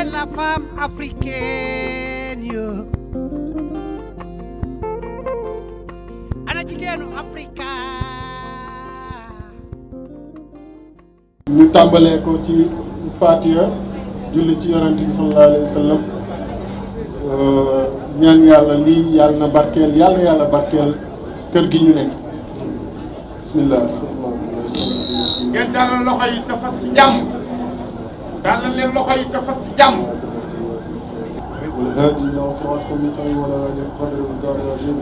la femme africaine yo ana jigéenu Afrika. ñu tàmbalee ko ci Fatiha julli ci yonent bi sallallahu alayhi wa sallam ñaan yàlla lii yàlla na barkeel yàlla barkeel kër gi ñu nekk bismillah. ngeen dalal loxo yi te fas ci jàmm dalal leen loxo yi te fas ci jàmm. والهادي إلى صراطك المستقيم وعلى آله قدر الدار العظيم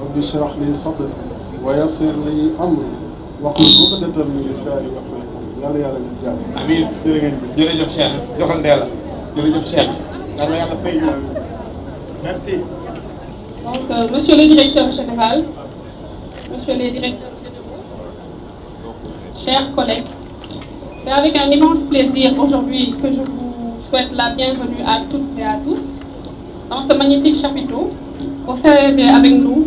رب اشرح لي صدري ويسر لي أمري واحلل عقدة من لساني يفقهوا قولي yàlla ñu jàmm. amiin jërëjëf Cheikh joxal ndee la jërëjëf Cheikh yàlla fay ñu merci. Donc, monsieur le directeur général, monsieur les directeurs généraux, chers collègues, c'est avec un immense plaisir aujourd'hui que je vous souhaite la bienvenue à toutes et à tous dans ce magnifique chapiteau pour célébrer avec nous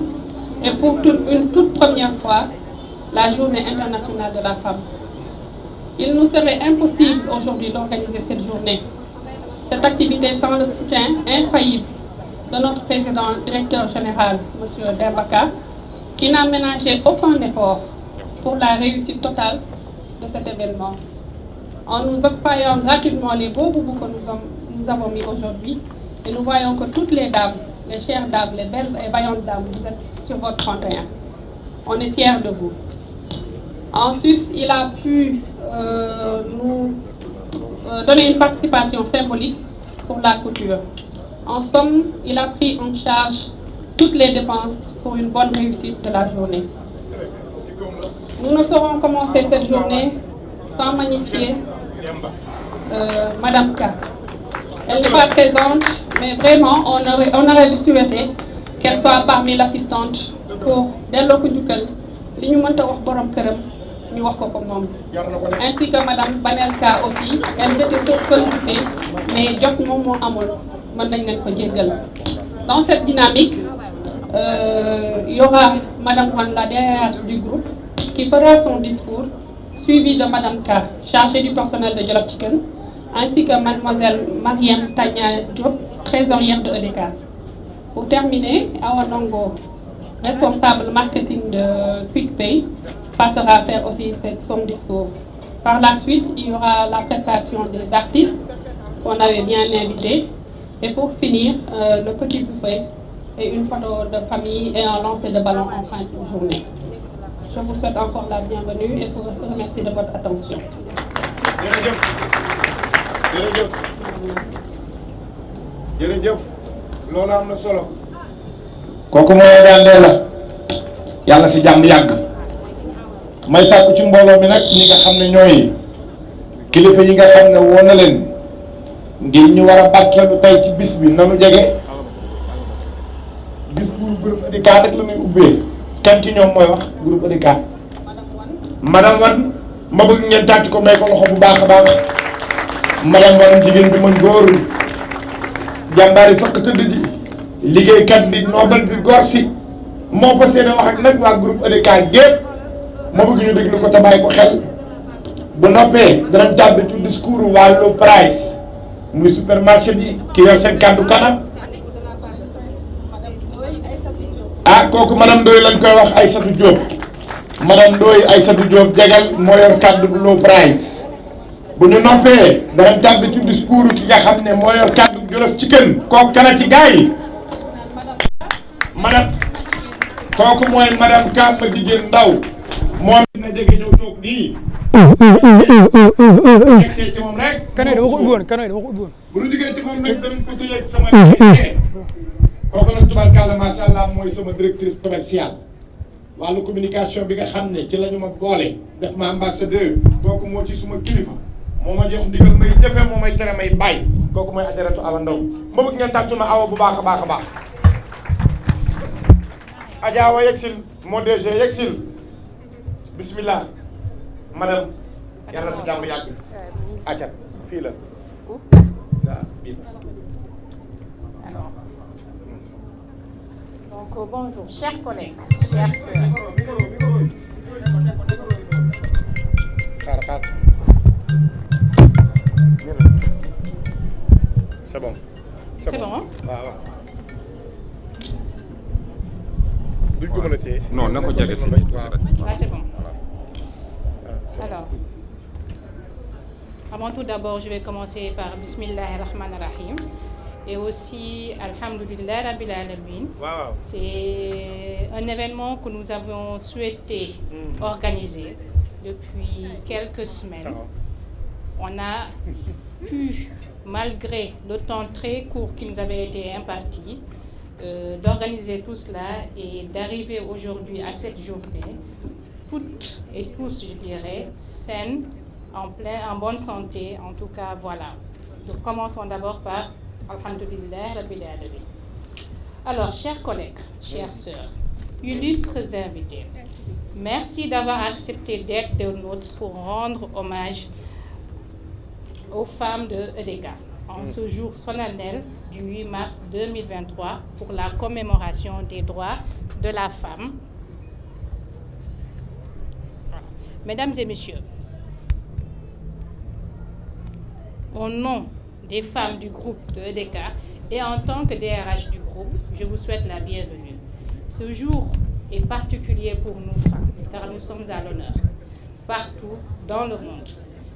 et pour une toute première fois la Journée internationale de la femme. Il nous serait impossible aujourd'hui d'organiser cette journée, cette activité sans le soutien infaillible de notre président directeur général, M. Dembaka, qui n'a ménagé aucun effort pour la réussite totale de cet événement. En nous octroyant gratuitement les beaux boubous que nous avons mis aujourd'hui, et nous voyons que toutes les dames, les chères dames, les belles et vaillantes dames, vous êtes sur votre 31. On est fiers de vous. En sus, il a pu nous donner une participation symbolique pour la couture. En somme, il a pris en charge toutes les dépenses pour une bonne réussite de la journée. Nous ne saurons commencer cette journée sans magnifier Madame Ka. Elle n'est pas présente, mais vraiment, on aurait souhaité qu'elle soit parmi l'assistante pour delloo ko njukkal li ñu mënta wax borom këram ñu wax ko ko moom. Ainsi que Madame Banelka aussi, elles étaient sollicitées, mais jot moom moo amul. Dans cette dynamique, il y aura Madame Wan, la DRH du groupe, qui fera son discours, suivi de Madame K, chargée du personnel de Jollof Chicken, ainsi que Mademoiselle Mariam Tanya Diop, trésorière de EDK. Pour terminer, Awa Nongo, responsable marketing de QuickPay, passera à faire aussi son discours. Par la suite, il y aura la prestation des artistes qu'on avait bien invités. Et pour finir, le petit buffet et une photo de famille et un lancer de ballon en fin de journée. Je vous souhaite encore la bienvenue et vous remercie de votre attention. jërëjëf loolu am na solo. kooku mooy daandee la yàlla si jàmm yàgg may sàkku ci mbooloo mi nag ñi nga xam ne ñooy kilifa yi nga xam ne woo na leen ngir ñu war a barkeelu tey ci bis bi nanu jege discours groupe EDK rek la ñuy ubbee kenn ci ñoom mooy wax groupe EDK. madame Wan ma bëgg ngeen tàcc ko may ko loxo bu baax a baax madame Wan jigéen bi mën góor jàmbaari fëkk tëdd ji liggéeykat bi noobal bi gor si moo fa seen wax ak nag waa groupe EDK gépp ma bëgg ñu déglu ko te bàyyi ko xel bu noppee danañ tàbbi ci discours wàllu price muy supermarché bi ki yor seen kàddu kanam ah kooku madame Ndoye lañ koy wax Aïssatou Diop madame Ndoye Aïssatou Diop jegal moo yor kàddu bu low price bu ñu noppee danañ tàbbi ci discours ki nga xam ne moo yor kàddu Jolof Chicken kooku kana ci gars yi madame kooku mooy madame Kamba jigéen ndaw moom dina jege ñëw toog nii yegsee ci moom rek kanoy dama ko ubbi woon kanoy dama ko ubbi woon bu ñu jógee ci moom nag danañ ko tëyeeg sama kooku nag tubarkàlla macha allah mooy sama directrice commerciale wàllu communication bi nga xam ne ci la ñu ma boole def ma ambassadeur kooku moo ci suma kilifa moo ma jox ndigal may defee moo may tere may bàyyi kooku mooy ajaratu Awa Ndaw ma bëgg ngeen tàccu ma awa bu baax a baax a baax Adja Awa yegsil moo DG yegsil bismillah madame yàlla sa jàmm yàgg acca fii la waaw bii Donc bonjour chers collègues, chers sœurs. c'est bon. C'est bon, hein? waaw. duñ ko mën a téye. non na ko jege si Ah, c'est bon. Alors, avant tout d'abord, je vais commencer par Bismillahir Rahmanir Rahim et aussi Alhamdulillah Rabbil Alamin. Wow. C'est un événement que nous avons souhaité organiser depuis quelques semaines. On a pu, malgré le temps très court qui nous avait été imparti, d'organiser tout cela et d'arriver aujourd'hui à cette journée, toutes et tous, je dirais, saines, en bonne santé, en tout cas, voilà. Nous commençons d'abord par Alhamdulillah Rabbil Alamin. Alors, chers collègues, chères sœurs, illustres invités, merci d'avoir accepté d'être des nôtres pour rendre hommage aux femmes de EDK en ce jour solennel du 8 mars 2023 pour la commémoration des droits de la femme. Mesdames et messieurs, au nom des femmes du groupe de EDK et en tant que DRH du groupe, je vous souhaite la bienvenue. Ce jour est particulier pour nous femmes, car nous sommes à l'honneur partout dans le monde.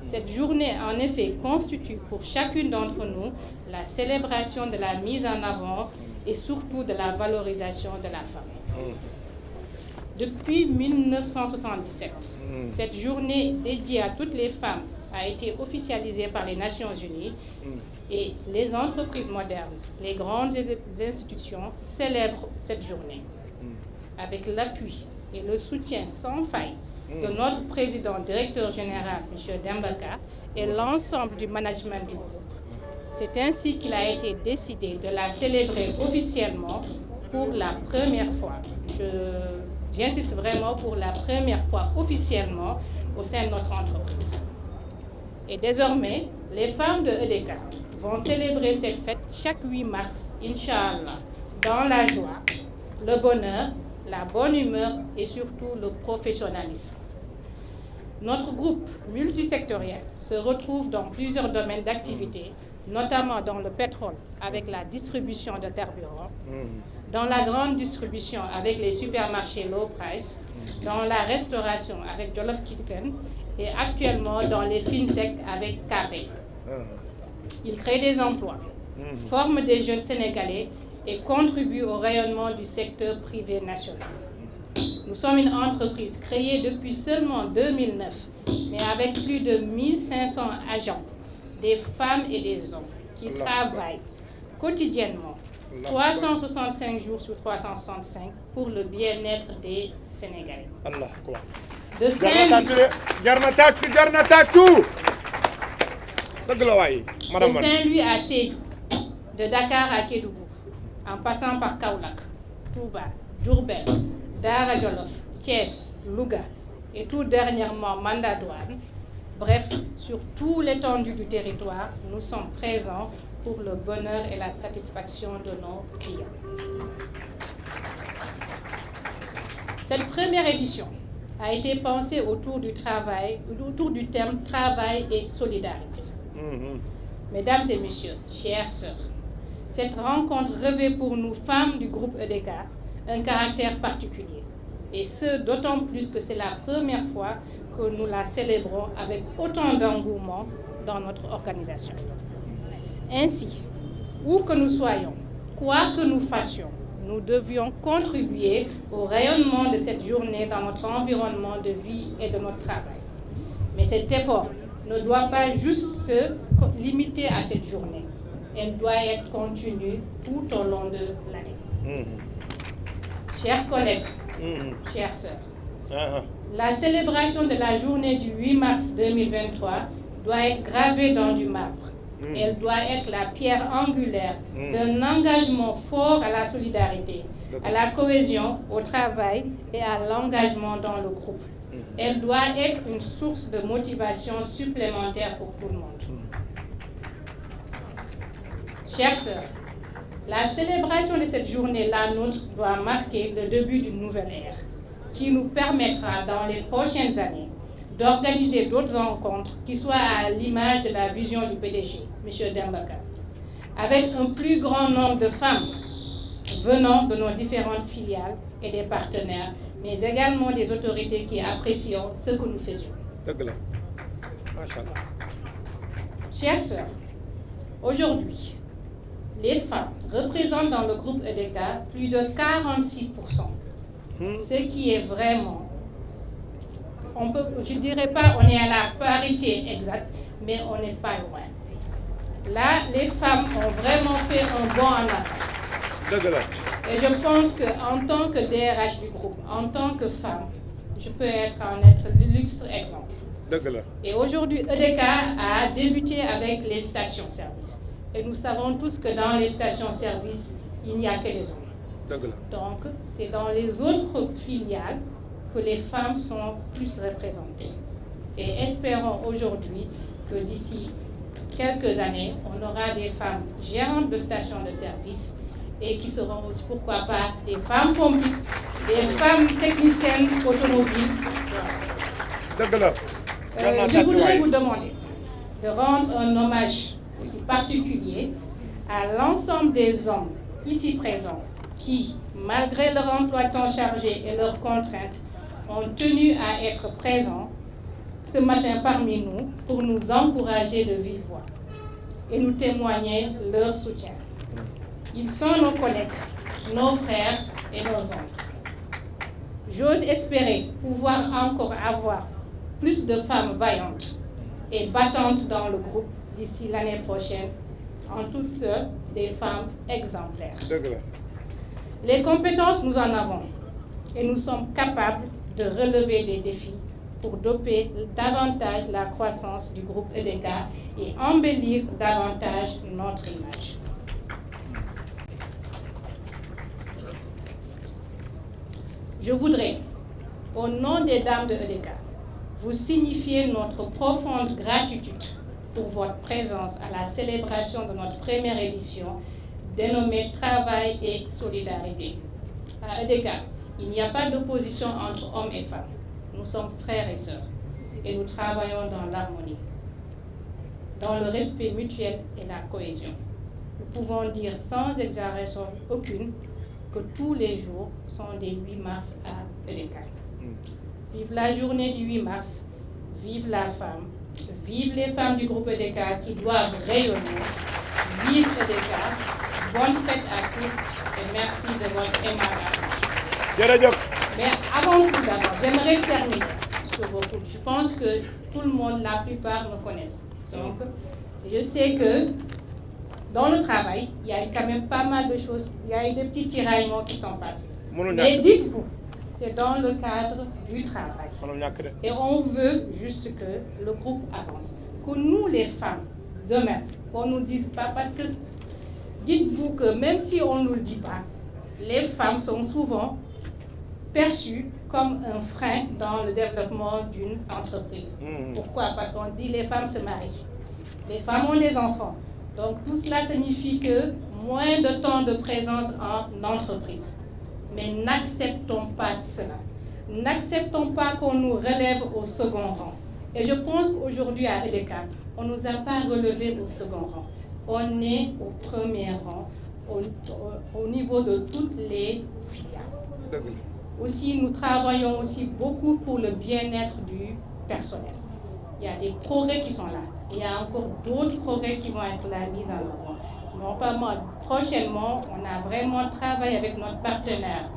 Cette journée, en effet, constitue pour chacune d'entre nous la célébration de la mise en avant et surtout de la valorisation de la femme. Depuis 1977, cette journée dédiée à toutes les femmes a été officialisée par les Nations Unies et les entreprises modernes, les grandes institutions célèbrent cette journée avec l'appui et le soutien sans faille de notre président directeur général, M. Dembaka, et l'ensemble du management du groupe. C'est ainsi qu'il a été décidé de la célébrer officiellement pour la première fois. J'insiste vraiment pour la première fois officiellement au sein de notre entreprise. Et désormais, les femmes de EDK vont célébrer cette fête chaque 8 mars, Inch'Allah, dans la joie, le bonheur, la bonne humeur et surtout le professionnalisme. Notre groupe multisectoriel se retrouve dans plusieurs domaines d'activité, notamment dans le pétrole avec la distribution de carburant, dans la grande distribution avec les supermarchés low price, dans la restauration avec Jollof Kitchen et actuellement dans les fintech avec KP. Ils créent des emplois, forment des jeunes Sénégalais et contribuent au rayonnement du secteur privé national. Nous sommes une entreprise créée depuis seulement 2009, mais avec plus de 1500 agents, des femmes et des hommes qui travaillent quotidiennement, 365 jours sur 365 pour le bien-être des Sénégalais. De Saint-Louis à Sédhiou, de Dakar à Kédougou, en passant par Kaolack, Touba, Diourbel, Dara Jolof, Thiès, Louga et tout dernièrement Mandadouane. Bref, sur tout l'étendue du territoire, nous sommes présents pour le bonheur et la satisfaction de nos clients. Cette première édition a été pensée autour du thème travail et solidarité. Mesdames et messieurs, chères sœurs, cette rencontre revêt pour nous, femmes du groupe EDK, un caractère particulier. Et ce, d'autant plus que c'est la première fois que nous la célébrons avec autant d'engouement dans notre organisation. Ainsi, où que nous soyons, quoi que nous fassions, nous devions contribuer au rayonnement de cette journée dans notre environnement de vie et de notre travail. Mais cet effort ne doit pas juste se limiter à cette journée. Elle doit être continue tout au long de l'année. Chers collègues, chères sœurs, la célébration de la journée du 8 mars 2023 doit être gravée dans du marbre. Elle doit être la pierre angulaire d'un engagement fort à la solidarité, à la cohésion, au travail et à l'engagement dans le groupe. Elle doit être une source de motivation supplémentaire pour tout le monde. Chères sœurs, la célébration de cette journée, la nôtre, doit marquer le début d'une nouvelle ère qui nous permettra dans les prochaines années d'organiser d'autres rencontres qui soient à l'image de la vision du PDG, M. Dembaka. avec un plus grand nombre de femmes venant de nos différentes filiales et des partenaires, mais également des autorités qui apprécient ce que nous faisions. Chères sœurs, aujourd'hui, les femmes représentent dans le groupe EDK plus de 46%, ce qui est vraiment, je ne dirais pas on est à la parité exacte, mais on n'est pas loin. Là, les femmes ont vraiment fait un bond en avant. Et je pense qu'en tant que DRH du groupe, en tant que femme, je peux être l'illustre exemple. Et aujourd'hui, EDK a débuté avec les stations-service. Et nous savons tous que dans les stations-service, il n'y a que les hommes. Donc, c'est dans les autres filiales que les femmes sont plus représentées. Et espérons aujourd'hui que d'ici quelques années, on aura des femmes gérantes de stations de service et qui seront aussi, pourquoi pas, des femmes pompistes, des femmes techniciennes automobiles. Je voudrais vous demander de rendre un hommage aussi particulier à l'ensemble des hommes ici présents qui, malgré leur emploi temps chargé et leurs contraintes, ont tenu à être présents ce matin parmi nous pour nous encourager de vive voix et nous témoigner leur soutien. Ils sont nos collègues, nos frères et nos oncles. J'ose espérer pouvoir encore avoir plus de femmes vaillantes et battantes dans le groupe d'ici l'année prochaine, en toutes des femmes exemplaires. Les compétences, nous en avons et nous sommes capables de relever des défis pour doper davantage la croissance du groupe EDK et embellir davantage notre image. Je voudrais, au nom des dames de EDK, vous signifier notre profonde gratitude pour votre présence à la célébration de notre première édition dénommée Travail et Solidarité. À EDK, il n'y a pas d'opposition entre hommes et femmes. Nous sommes frères et sœurs et nous travaillons dans l'harmonie, dans le respect mutuel et la cohésion. Nous pouvons dire sans exagération aucune que tous les jours sont des 8 mars à EDK. Vive la journée du 8 mars, vive la femme, vive les femmes du groupe EDK qui doivent rayonner, vive EDK, bonne fête à tous et merci de votre aimable. Mais avant tout d'abord, j'aimerais terminer sur vos coups. Je pense que tout le monde, la plupart me connaissent. Donc, je sais que dans le travail, il y a eu quand même pas mal de choses, il y a eu des petits tiraillements qui sont passés. Mais dites-vous, c'est dans le cadre du travail. Et on veut juste que le groupe avance. Que nous, les femmes, demain, qu'on ne nous dise pas, parce que dites-vous que même si on ne nous le dit pas, les femmes sont souvent perçues comme un frein dans le développement d'une entreprise. Pourquoi? Parce qu'on dit les femmes se marient. Les femmes ont des enfants. Donc tout cela signifie que moins de temps de présence en entreprise. Mais n'acceptons pas cela. N'acceptons pas qu'on nous relève au second rang. Et je pense qu'aujourd'hui à EDK, on ne nous a pas relevé au second rang. On est au premier rang, au niveau de toutes les filiales. Aussi, nous travaillons aussi beaucoup pour le bien-être du personnel. Il y a des progrès qui sont là. Il y a encore d'autres progrès qui vont être là mis en œuvre. Non pas moi, prochainement, on a vraiment travaillé avec notre partenaire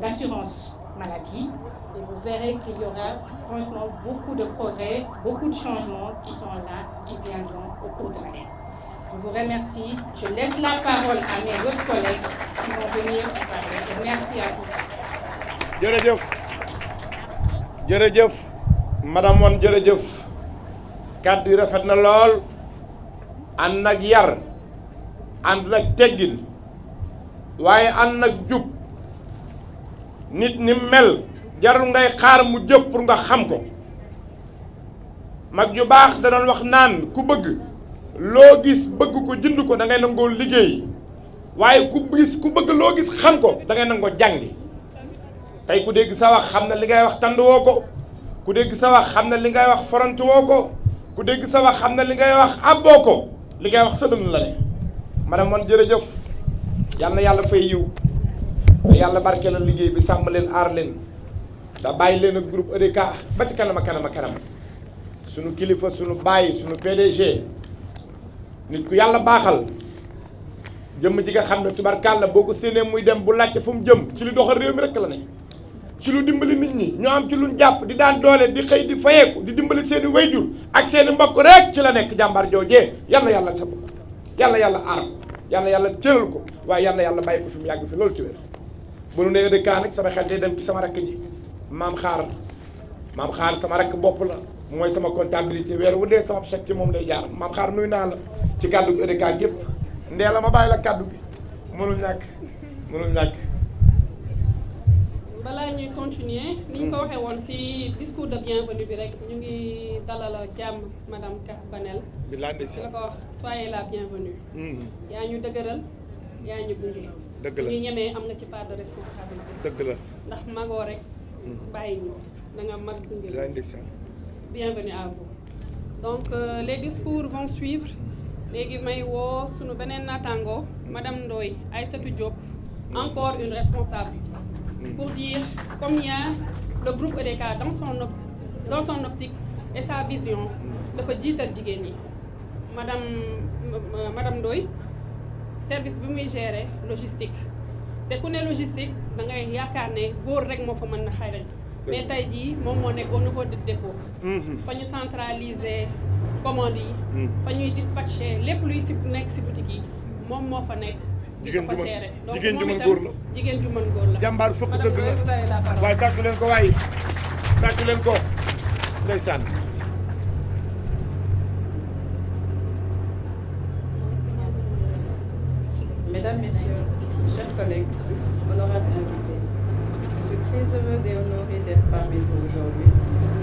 d'assurance maladie et vous verrez qu'il y aura franchement beaucoup de progrès, beaucoup de changements qui sont là, qui viendront au cours de l'année. Je vous remercie. Je laisse la parole à mes autres collègues qui vont venir en parler. Et merci à vous. jërëjëf madame Wane jërëjëf kàddu yi rafet na lool ànd nag yar ànd nag teggin waaye ànd nag jub nit ni mel jarul ngay xaar mu jëf pour nga xam ko mag ju baax da doon wax naan ku bëgg loo gis bëgg ko jënd ko da ngay nangoo liggéey waaye ku bëgg loo gis xam ko da ngay nangoo jàngi tey ku dégg sa wax xam na li ngay wax tànd woo ko ku dégg sa wax xam na li ngay wax forantu woo ko ku dégg sa wax xam na li ngay wax abboo ko li ngay wax sa dënn la ne madame Wane jërëjëf yal na yàlla fay yiw yàlla barke la liggéey bi sàmm leen aar leen da bàyyi leen ak groupe EDK ba ci kanam a kanam suñu kilifa suñu bàyyi suñu PDG nit ku yàlla baaxal jëmm ji nga xam ne tubarkàlla boo ko séenee muy dem bu laajte fu mu jëm ci lu doxal réew mi rek la ne ci lu dimbali nit ñi ñoo am ci luñ jàpp di daan doole di xëy di fayeeku di dimbali seeni wayjur ak seeni mbokk rek ci la nekk jàmbaar joojee yal na yàlla sab yàlla aar ko yàlla cëral ko waaye yàlla bàyyi ko fi mu yàgg fi loolu ci wér bu nu nee EDK nag sama xel day dem ci sama rakk ji maam xaar sama rakk bopp la mooy sama comptabilité weer wu dee sama chèque ci moom lay jaar maam xaar nuyu naa la ci kàddu gi EDK gépp ndee la ma bàyyi la kàddu gi mënul ñàkk balaa ñuy continuer ni ñu ko waxee woon ci discours de bienvenue bi rek ñu ngi dalal jàmm madame Ka Banel bi laa ndesi la ko wax soyez la bienvenue yaa ñu dëgëral yaa ñu gunge dëgg la ñu ñemee am nga ci part de responsabilité dëgg la ndax magoo rek bàyyi ñu da nga mag gunge la bienvenue à vous donc les discours vont suivre léegi may woo sunu beneen naataango madame Ndoye Aïssatou Diop encore une responsable pour dire combien le groupe EDK dans son optique et sa vision dafa jiital jigéen ñi madame Ndoye service bi muy gérer logistique te ku ne logistique da ngay yaakaar ne góor rek moo fa mën na xarañ mais tey jii moom moo nekk au niveau de dépôt fa ñu centraliser commande yi fa ñuy dispatcher lépp luy si nekk si boutique yi moom moo fa nekk jigéen ju mën góor la jigéen ju mën góor la jàmbaar fëkk tëgg la waaye tàccu leen ko waaye tàccu leen ko ndeysaan Mesdames, Messieurs, chers collègues, honorables invités, je suis très heureuse et honorée d'être parmi vous aujourd'hui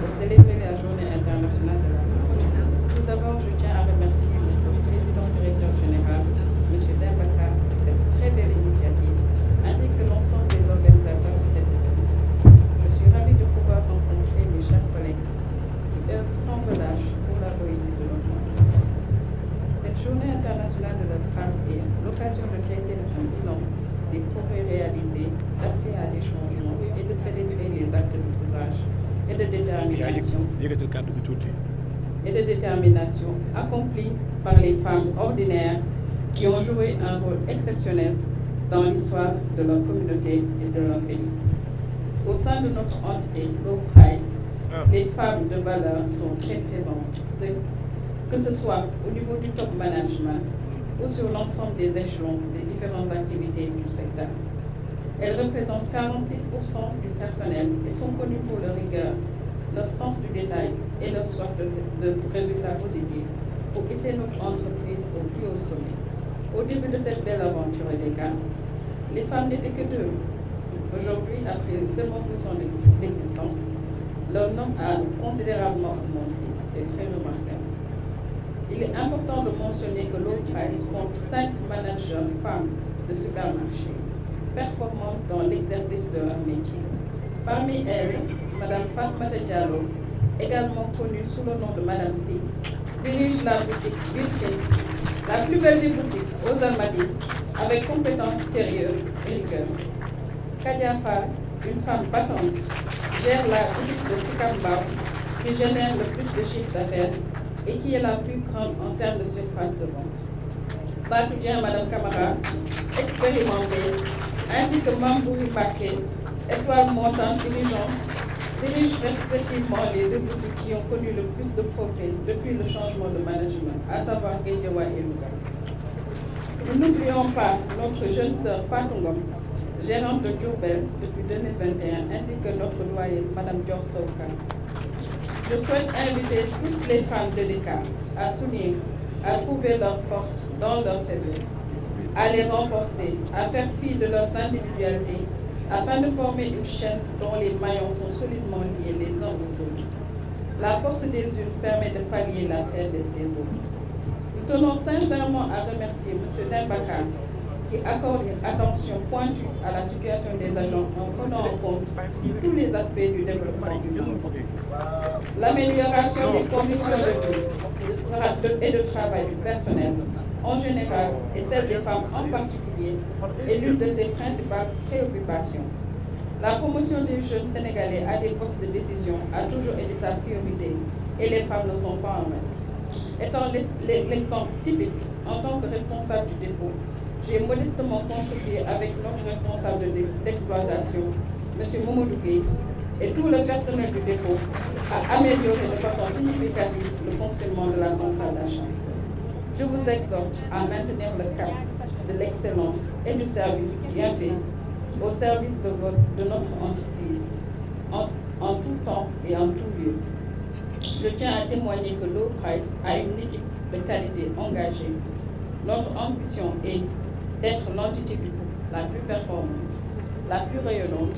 pour célébrer la Journée internationale de la femme. Tout d'abord, je tiens à remercier le président directeur général, M. Dembaka, pour cette très belle initiative, ainsi que l'ensemble des organisateurs de cet événement. Je suis ravie de pouvoir rencontrer mes chers collègues qui œuvrent sans relâche pour la réussite de notre entreprise. Cette Journée internationale de la femme est l'occasion de dresser un bilan des progrès réalisés, d'appeler à des changements et de célébrer les actes de courage et de détermination accomplis par les femmes ordinaires qui ont joué un rôle exceptionnel dans l'histoire de leur communauté et de leur pays. Au sein de notre entité, Low Price, les femmes de valeur sont très présentes, que ce soit au niveau du top management ou sur l'ensemble des échelons des différentes activités du secteur. Elles représentent 46% du personnel et sont connues pour leur rigueur, leur sens du détail et leur soif de résultats positifs pour hisser notre entreprise au plus haut sommet. Au début de cette belle aventure EDK, les femmes n'étaient que deux. Aujourd'hui, après seulement 12 ans d'existence, leur nombre a considérablement augmenté. C'est très remarquable. Il est important de mentionner que Low Price compte 5 managers femmes de supermarchés, performantes dans l'exercice de leur métier. Parmi elles, Mme Fatmata Diallo, également connue sous le nom de Mme C, dirige la boutique Wilkin, la plus belle des boutiques aux Almadies, avec compétence, sérieux et rigueur. Kadia Fall, une femme battante, gère la boutique de Sikambao, qui génère le plus de chiffre d'affaires et qui est la plus grande en termes de surface de vente. Fatou Dien, Mme Camara, expérimentée, ainsi que Mambouri Baké, étoile montante dirige respectivement les deux boutiques qui ont connu le plus de progrès depuis le changement de management, à savoir Guédiawa et Louga. Nous n'oublions pas notre jeune sœur Fatou Ngom, gérante de Diourbel depuis 2021, ainsi que notre doyenne, Mme Dior Soka. Je souhaite inviter toutes les femmes de l'EDK à s'unir, à trouver leur force dans leur faiblesse, à les renforcer, à faire fi de leurs individualités, afin de former une chaîne dont les maillons sont solidement liés les uns aux autres. La force des unes permet de pallier la faiblesse des autres. Nous tenons sincèrement à remercier M. Dembaka, qui accorde une attention pointue à la situation des agents en prenant en compte tous les aspects du développement du monde. L'amélioration des conditions de vie et de travail du personnel, en général et celle des femmes en particulier est l'une de ses principales préoccupations. La promotion des jeunes Sénégalais à des postes de décision a toujours été sa priorité et les femmes ne sont pas en reste. Étant l'exemple typique, en tant que responsable du dépôt, j'ai modestement contribué avec notre responsable d'exploitation, M. Mamadou Gueye, et tout le personnel du dépôt à améliorer de façon significative le fonctionnement de la centrale d'achat. Je vous exhorte à maintenir le cap de l'excellence et du service bien fait au service de notre entreprise, en tout temps et en tout lieu. Je tiens à témoigner que Low Price a une équipe de qualité engagée. Notre ambition est d'être l'entité du groupe la plus performante, la plus rayonnante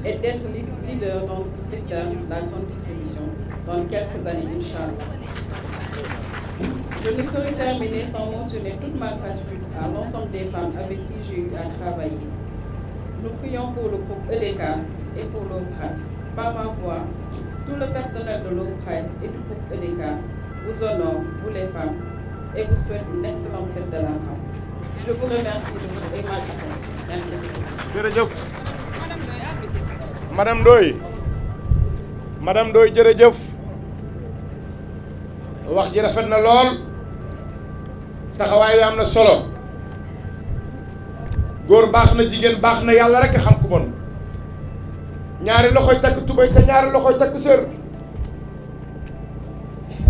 et d'être leader dans le secteur de la grande distribution dans quelques années, Inch'Allah. Je ne saurais terminer sans mentionner toute ma gratitude à l'ensemble des femmes avec qui j'ai eu à travailler. Nous prions pour le groupe EDK et pour Low Price. Par ma voix, tout le personnel de Low Price et du groupe EDK vous honore, vous les femmes, et vous souhaite une excellente fête de la femme. Je vous remercie de votre aimable attention. Merci. jërëjëf madame Ndoye jërëjëf wax ji rafet na lool taxawaay am na solo góor baax na jigéen baax na yàlla rek xam ku bon ñaari loxoy takk tubay te ñaari loxoy takk sër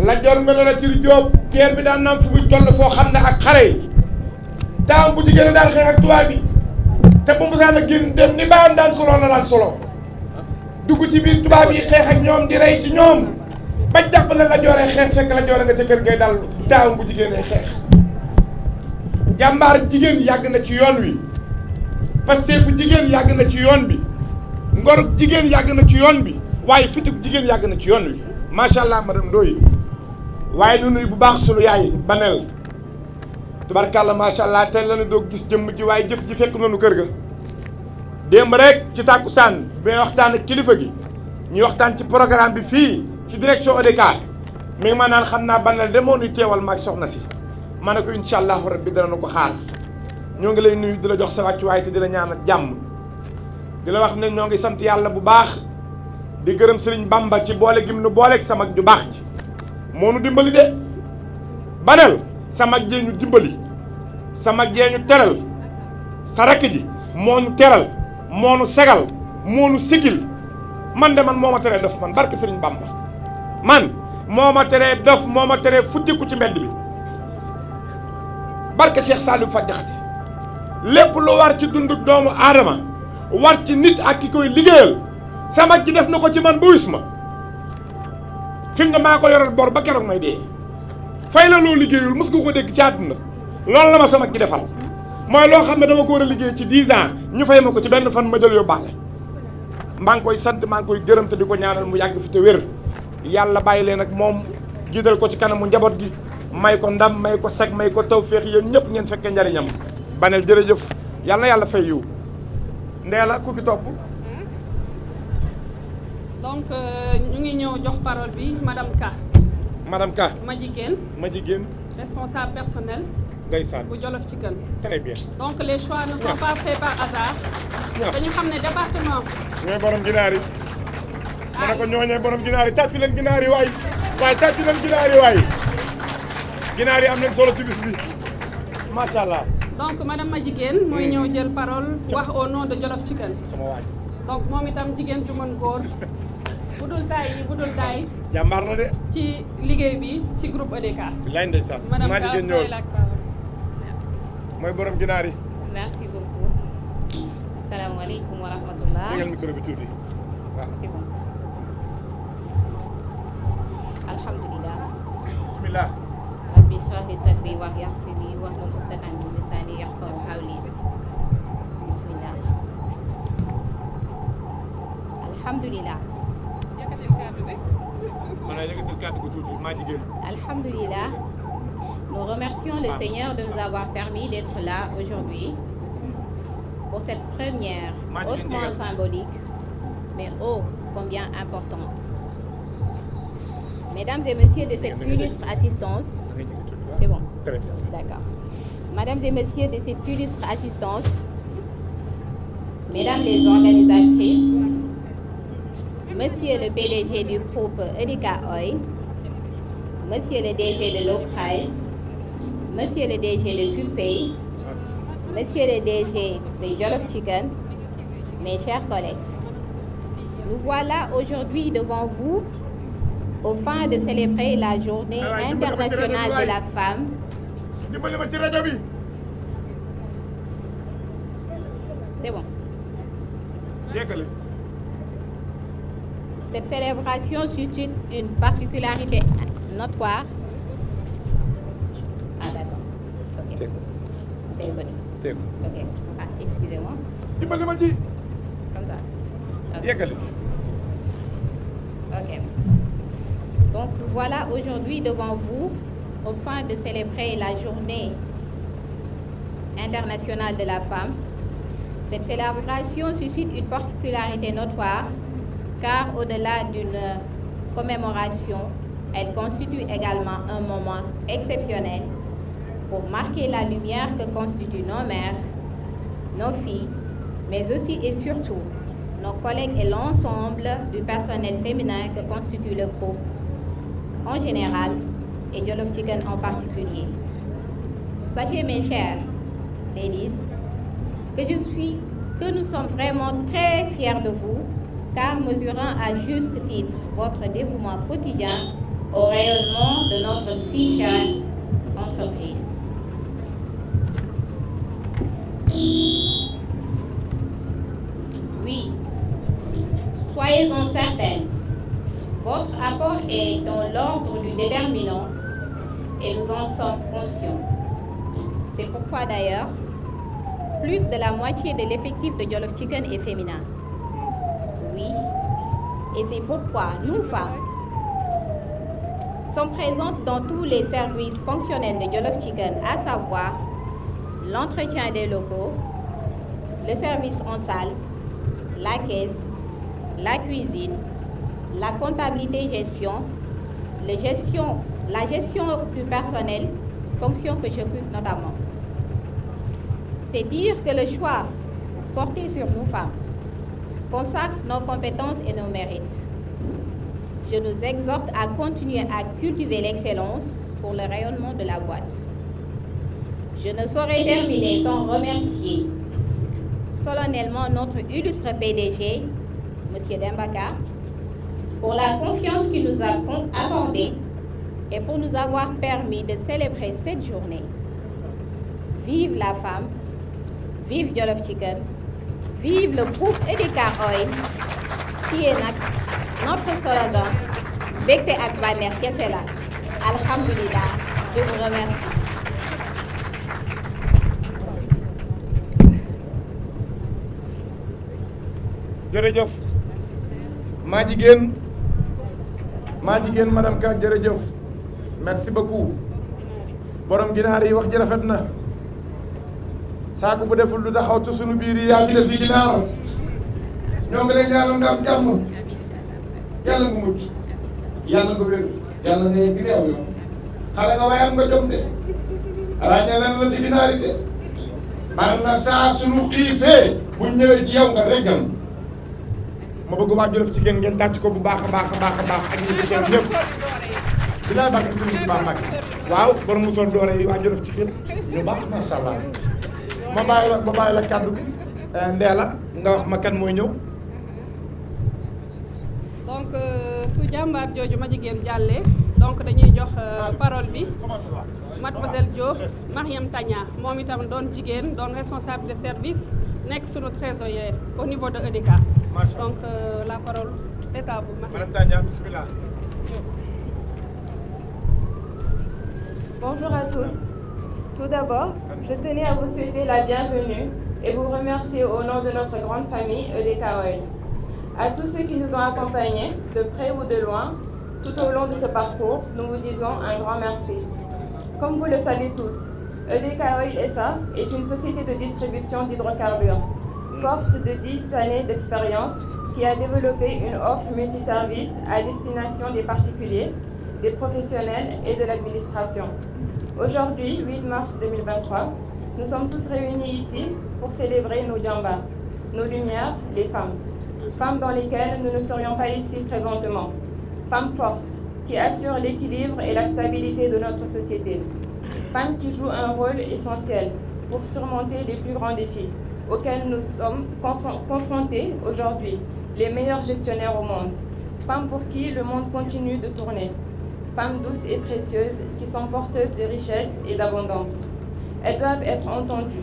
la jor mel na ci Jóob guerre bi daan naam fu muy toll foo xam ne ak xare yi taam bu jigéen daal xeex ak tubaab bi te bu mu saan a génn dem ni baam daan solo na daan solo dugg ci biir tubaab yi xeex ak ñoom di rey ci ñoom ba jàpp na la jooree xeex fekk la joore nga ca kër ngay dal taam bu jigéen ay xeex jàmbaar jigéen yàgg na ci yoon wi pasteefu jigéen yàgg na ci yoon bi ngoruk jigéen yàgg na ci yoon bi waaye fituk jigéen yàgg na ci yoon wi macha allah madame Ndoye waaye nu nuy bu baax sunu yaay Banel tubarkàlla macha allah tey la ñu doog gis jëmm ji waaye jëf ji fekk nañu kër ga démb rek ci tàkkusaan bi waxtaan ak kilifa gi ñuy waxtaan ci programme bi fii ci direction EDK mi ngi ma naan xam naa Banel de moo nuy teewal maag soxna si ma ne ko incha allahu rabbi dana ko xaar ñoo ngi lay nuyu di la jox sa wàccuwaay te di la ñaanal jàmm di la wax ne ñoo ngi sant yàlla bu baax di gërëm Sëriñ Bamba ci boole gim nu booleeg sa mag ju baax ji moo nu dimbali de Banel sa mag jee ñu dimbali sa mag jee ñu teral sa rakk ji moo ñu teral moo nu segal moo nu sigil man de man moo ma teree dof man barke Sëriñ Bamba man moo ma teree dof moo ma teree futtiku ci mbedd bi barke Cheikh Saliou Fa Jaxate lépp lu war ci dundu doomu aadama war ci nit ak ki koy liggéeyal sa mag ji def na ko ci man bu wis ma fi mu ne maa ko yoral bor ba keroog may dee fay la loo liggéeyul mos nga ko dégg ci àdduna loolu la ma sa mag ji defal mooy loo xam ne dama ko war a liggéey ci 10 ans ñu fay ma ko ci benn fan ma jël yóbbaale maa ngi koy sant maa ngi koy gërëm te di ko ñaanal mu yàgg fi te wér yàlla bàyyi leen ak moom jiital ko ci kanamu njaboot gi may ko ndam may ko seg may ko tawféex yéen ñëpp ngeen fekkee njariñam Banel jërëjëf yàlla na yàlla fay yiw Ndeela ku fi topp. donc ñu ngi ñëw jox parole bi madame Ka. madame Ka. ma jigéen responsable personnel. ndeysaan bu Jolof Chicken. très bien. donc les choix ne sont pas faits par hasard. dañu xam ne département. ñooy borom ginaar yi. ma ne ko ñooñee borom ginaar yi tàccu leen ginaar yi waay. waaye tàccu leen ginaar yi waay. ginaar yi am nañ solo ci bis bi macha allah. donc madame ma jigéen mooy ñëw jël parole wax au nom de Jolof Chicken. sama waaj. donc moom itam jigéen ju mën góor bu dul taay jàmbaar la de. ci liggéey bi ci groupe EDK. bilaay ndeysaan. madame maa Ka jigéen ñëwal mooy borom ginaar yi. merci beaucoup. salaamaaleykum wa rahmatullah. tegal micro bi tuuti waaw. c'est bon. alhamdulilah. bismillah. rabbi shrah li sadri wa yaghfir li wahlul uqdatan min lisani yafqahu qawli. bismillah. alhamdulilah. Alhamdulillah. Nous remercions le Seigneur de nous avoir permis d'être là aujourd'hui pour cette première hautement symbolique, mais ô combien importante. Mesdames et messieurs de cette illustre assistance, c'est bon, d'accord. Mesdames et Messieurs de cette illustre assistance, Mesdames les organisatrices, Monsieur le PDG du groupe EDK Oil, Monsieur le DG de l'Okrais, Monsieur le DG de QPay, Monsieur le DG de Jollof Chicken, mes chers collègues, nous voilà aujourd'hui devant vous au fin de célébrer la Journée internationale de la femme. C'est bon. Cette célébration suscite une particularité notoire. Ah d'accord. Ok. Ok. Ah, excusez-moi. Comme ça. Okay. Ok. Donc nous voilà aujourd'hui devant vous au fin de célébrer la Journée internationale de la femme. Cette célébration suscite une particularité notoire car au-delà d'une commémoration, elle constitue également un moment exceptionnel pour marquer la lumière que constituent nos mères, nos filles, mais aussi et surtout nos collègues et l'ensemble du personnel féminin que constitue le groupe en général et Jollof Chicken en particulier. Sachez mes chers ladies que nous sommes vraiment très fiers de vous car mesurant à juste titre votre dévouement quotidien au rayonnement de notre si chère entreprise. Oui, soyez-en certaines, votre apport est dans l'ordre du déterminant et nous en sommes conscients. C'est pourquoi d'ailleurs, plus de la moitié de l'effectif de Jollof Chicken est féminin. Oui, et c'est pourquoi nous, femmes, sommes présentes dans tous les services fonctionnels de Jollof Chicken, à savoir l'entretien des locaux, le service en salle, la caisse, la cuisine, la comptabilité-gestion, la gestion du personnel, fonction que j'occupe notamment. C'est dire que le choix porté sur nous femmes consacre nos compétences et nos mérites. Je nous exhorte à continuer à cultiver l'excellence pour le rayonnement de la boîte. Je ne saurais terminer sans remercier solennellement notre illustre PDG, M. Dembaka, pour la confiance qu'il nous a accordée et pour nous avoir permis de célébrer cette journée. Vive la femme, vive Jollof Chicken, vive le groupe EDK Oil, qui est notre slogan, Bekte ak Banex kese la. Alhamdulillah, je vous remercie. jërëjëf maa jigéen madame Ka jërëjëf merci beaucoup borom ginaar yi wax ji rafet na saako bu deful du taxaw ci sunu biir yi yaa ngi def fi ginaar ñoo ngi lay ñaanal nga am jàmm yàlla nga mucc yàlla nga wér yàlla nga yegg réew yoon xale nga waaye am nga jom de ràññee nañ la ci ginaar yi de maanaam na saa sunu xiifee bu ñëwee ci yow nga reggal ma bëgg waa Jollof Chicken ngeen tàcc ko bu baax a baax ak ñi ci teew ñëpp dinaa bàkk sëriñ bu baax bàkk waaw borom musol doore yi waa Jollof Chicken ñu baax macha allah ma bàyyi la kàddu bi Ndéla nga wax ma kan mooy ñëw. donc su jàmbaar jooju ma jigéen jàllee donc dañuy jox parole bi mademoiselle Diop Mariam Tagna moom itam doon jigéen doon responsable de service nekk sunu trésorier au niveau de EDK. Donc la parole est à vous. Madame Tagna, bismillah. Bonjour à tous. Tout d'abord, je tenais à vous souhaiter la bienvenue et vous remercier au nom de notre grande famille EDK Oil. À tous ceux qui nous ont accompagnés, de près ou de loin, tout au long de ce parcours, nous vous disons un grand merci. Comme vous le savez tous, EDK Oil SA est une société de distribution d'hydrocarbures, forte de 10 années d'expérience, qui a développé une offre multiservice à destination des particuliers, des professionnels et de l'administration. Aujourd'hui, 8 mars 2023, nous sommes tous réunis ici pour célébrer nos Diamba, nos lumières, les femmes. Femmes dans lesquelles nous ne serions pas ici présentement. Femmes fortes, qui assurent l'équilibre et la stabilité de notre société. Femmes qui jouent un rôle essentiel pour surmonter les plus grands défis auxquels nous sommes confrontés aujourd'hui, les meilleurs gestionnaires au monde. Femmes pour qui le monde continue de tourner. Femmes douces et précieuses qui sont porteuses de richesse et d'abondance. Elles doivent être entendues,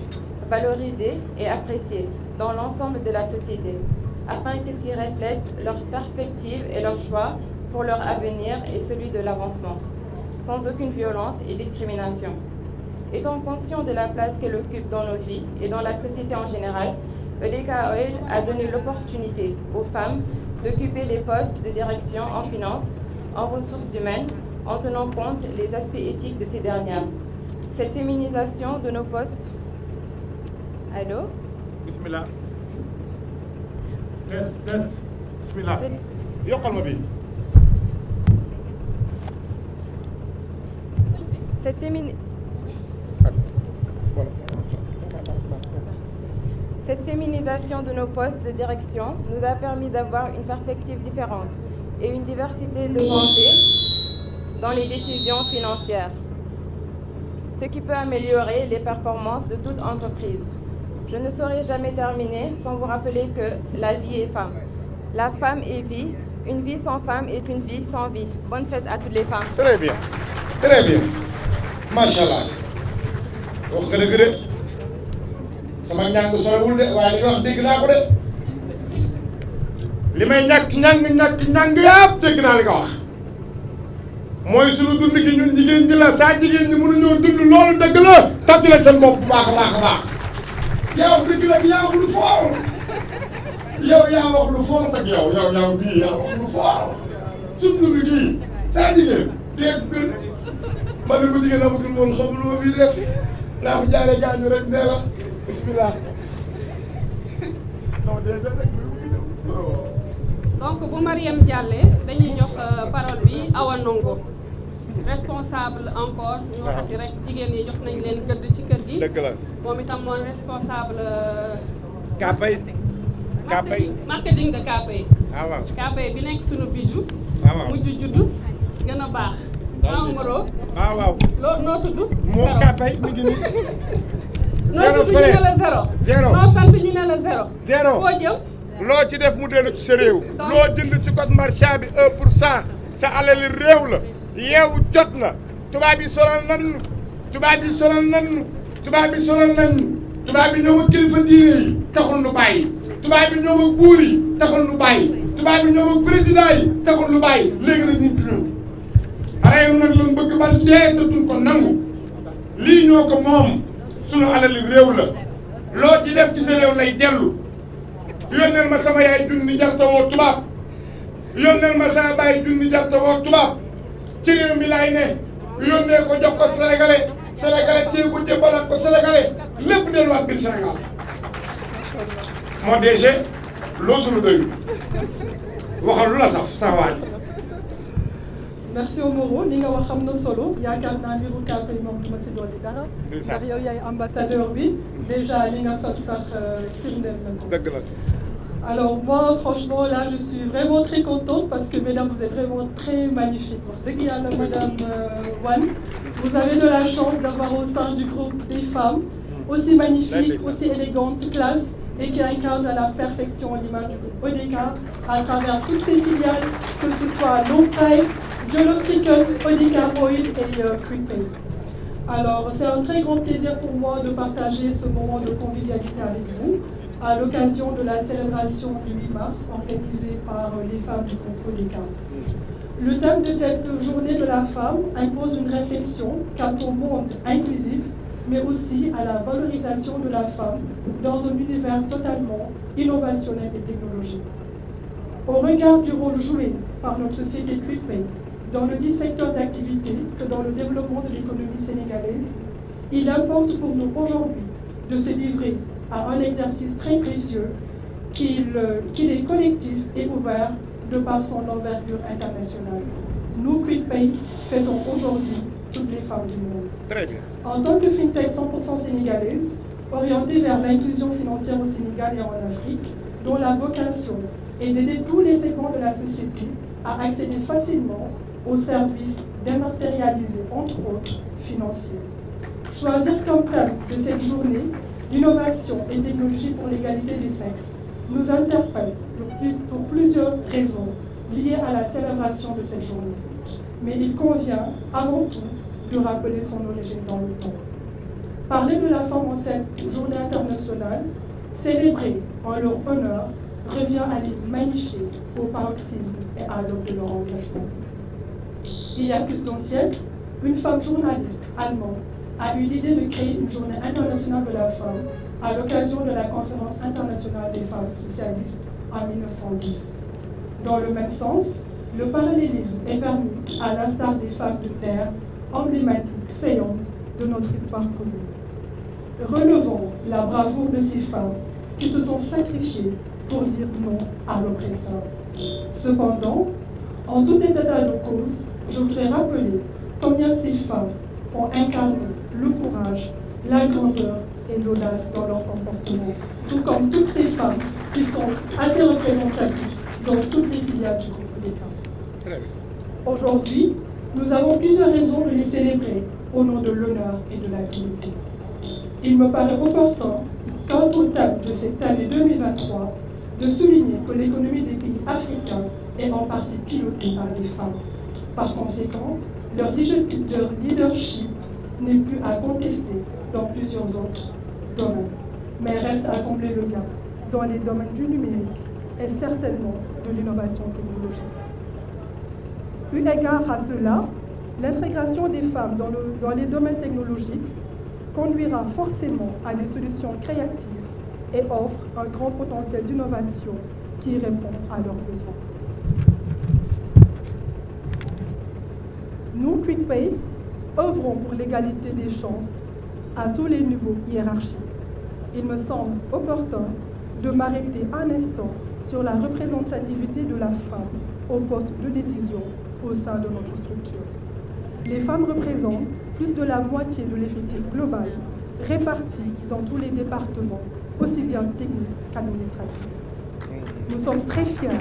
valorisées et appréciées dans l'ensemble de la société, afin que s'y reflètent leurs perspectives et leurs choix pour leur avenir et celui de l'avancement, sans aucune violence et discrimination. Étant conscient de la place qu'elle occupe dans nos vies et dans la société en général, EDK Oil a donné l'opportunité aux femmes d'occuper les postes de direction en finance, en ressources humaines, en tenant compte des aspects éthiques de ces dernières. Cette féminisation de nos postes... Allô? Bismillah. Test. Bismillah. Yokkal ma bi. Cette féminisation de nos postes de direction nous a permis d'avoir une perspective différente et une diversité de pensée dans les décisions financières, ce qui peut améliorer les performances de toute entreprise. Je ne saurais jamais terminer sans vous rappeler que la vie est femme. La femme est vie. Une vie sans femme est une vie sans vie. Bonne fête à toutes les femmes. Très bien. Très bien. Machallah. wax nga dëgg de sama ñàng sorewul de waaye li nga wax dégg naa ko de li may ñàkk ñàng yëpp dégg naa li nga wax mooy sunu dund gi ñun jigéen ñi la saa jigéen ñi mënuñoo dund loolu dëgg la tàcc leen seen bopp bu baax a baax a baax yaa wax dëgg nag yaa wax lu foor yow yaa wax lu foor nag yow bii yaa wax lu foor sunu dund gi saa jigéen dégg man de bu jigéen amatul woon xamul lu ma fii def naa fi jaaree gaañu rek nee la bismillah. donc bu Mariam jàllee dañuy jox parole bi Awa Ndongo responsable encore ñu waxati rek jigéen ñi jox nañ leen gëdd ci kër gi. dëgg la moom itam mooy responsable. Kapay. marketing de Kapay. ah waaw Kapay bi nekk sunu bijou. ah waaw mujj juddu gën a baax. Moro. ah waaw. noo tudd. moom Kapay mi ngi nii. noo tudd ñu ne la zéro. noo sant ñu ne la zéro. foo jëm. loo ci def mu dellu ci sa réew. loo jënd ci code marchand bi 1% sa alali réew la. yeewu jot na. tubaab yi sonal nañu. tubaab bi ñëw ak kilifa diine yi taxul nu bàyyi. tubaab bi ñëw ak buur yi taxul nu bàyyi. tubaab bi ñëw ak président yi taxul nu bàyyi. léegi nag ñun tuñu. xale nag lañ bëgg ba dee te duñ ko nangu. lii ñoo ko moom. sunu alali réew la. loo ci def ci sa réew lay dellu. yónneel ma sama yaay junni jarta woo tubaab. yónneel ma sama baay junni jarta woo tubaab. ci réew mi laay ne. yónnee ko jox ko sénégalais téye ko jëbbalaat ko sénégalais lépp delluwaat biir Sénégal. moo DG loolu lu doy waxal lu la saf sa waay. merci Omoro li nga wax xam na solo yaakaar naa mbiru Kapay moom du ma si dolli dara. ndax yow yaay ambassadeur bi déjà li nga sol sax firndeel na ko. dëgg la. Alors moi franchement là je suis vraiment très contente parce que mesdames vous êtes vraiment très magnifiques. wax dëgg yàlla madame Wane vous avez de la chance d'avoir au sein du groupe des femmes aussi magnifiques, aussi élégantes, classe et qui incarnent à la perfection l'image du groupe EDK à travers toutes ses filiales, que ce soit Low Price, Jollof Chicken, EDK Oil et QuickPay. Alors c'est un très grand plaisir pour moi de partager ce moment de convivialité avec vous à l'occasion de la célébration du 8 mars organisée par les femmes du groupe EDK. Le thème de cette journée de la femme impose une réflexion quant au monde inclusif, mais aussi à la valorisation de la femme dans un univers totalement innovationnel et technologique. Au regard du rôle joué par notre société QuickPay dans le 10 secteurs d'activité que dans le développement de l'économie sénégalaise, il importe pour nous aujourd'hui de se livrer à un exercice très précieux qu'il est collectif et ouvert de par son envergure internationale. Nous, QuickPay, fêtons aujourd'hui toutes les femmes du monde. Très bien. En tant que FinTech 100% sénégalaise, orientée vers l'inclusion financière au Sénégal et en Afrique, dont la vocation est d'aider tous les segments de la société à accéder facilement aux services dématérialisés, entre autres financiers. Choisir comme thème de cette journée l'innovation et technologie pour l'égalité des sexes nous interpelle pour plusieurs raisons liées à la célébration de cette journée. Mais il convient avant tout de rappeler son origine dans le temps. Parler de la femme en cette journée internationale, célébrer en leur honneur, revient à les magnifier au paroxysme et à l'aube de leur engagement. Il y a plus d'un siècle, une femme journaliste allemande a eu l'idée de créer une journée internationale de la femme à l'occasion de la Conférence internationale des femmes socialistes en 1910. Dans le même sens, le parallélisme est permis à l'instar des femmes de terre emblématiques, saillantes de notre histoire commune. Relevons la bravoure de ces femmes qui se sont sacrifiées pour dire non à l'oppresseur. Cependant, en tout état de cause, je voudrais rappeler combien ces femmes ont incarné le courage, la grandeur et l'audace dans leur comportement, tout comme toutes ces femmes qui sont assez représentatives dans toutes les filiales du groupe EDECA. Aujourd'hui, nous avons plusieurs raisons de les célébrer au nom de l'honneur et de la dignité. Il me paraît opportun, quant au thème de cette année 2023, de souligner que l'économie des pays africains est en partie pilotée par des femmes. Par conséquent, leur leadership n'est plus à contester dans plusieurs autres domaines, mais reste à combler le gap dans les domaines du numérique et certainement de l'innovation technologique. Eu égard à cela, l'intégration des femmes dans les domaines technologiques conduira forcément à des solutions créatives et offre un grand potentiel d'innovation qui répond à leurs besoins. Nous, QuickPay, œuvrons pour l'égalité des chances à tous les niveaux hiérarchiques. Il me semble opportun de m'arrêter un instant sur la représentativité de la femme au poste de décision au sein de notre structure. Les femmes représentent plus de la moitié de l'effectif global réparti dans tous les départements, aussi bien techniques qu'administratifs. Nous sommes très fiers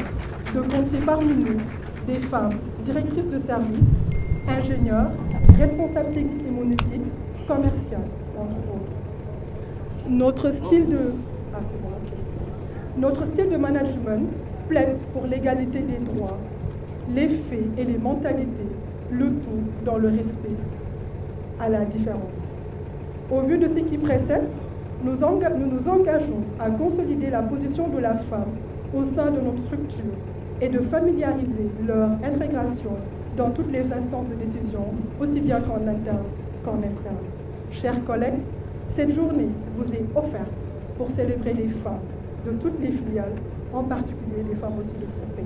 de compter parmi nous des femmes directrices de services, ingénieurs, responsables techniques et monétiques, commerciales, entre autres. Notre style de management plaide pour l'égalité des droits, les faits et les mentalités, le tout dans le respect à la différence. Au vu de ce qui précède, nous nous engageons à consolider la position de la femme au sein de notre structure et de familiariser leur intégration dans toutes les instances de décision, aussi bien qu'en interne qu'en externe. Chers collègues, cette journée vous est offerte pour célébrer les femmes de toutes les filiales, en particulier les femmes aussi de QuickPay,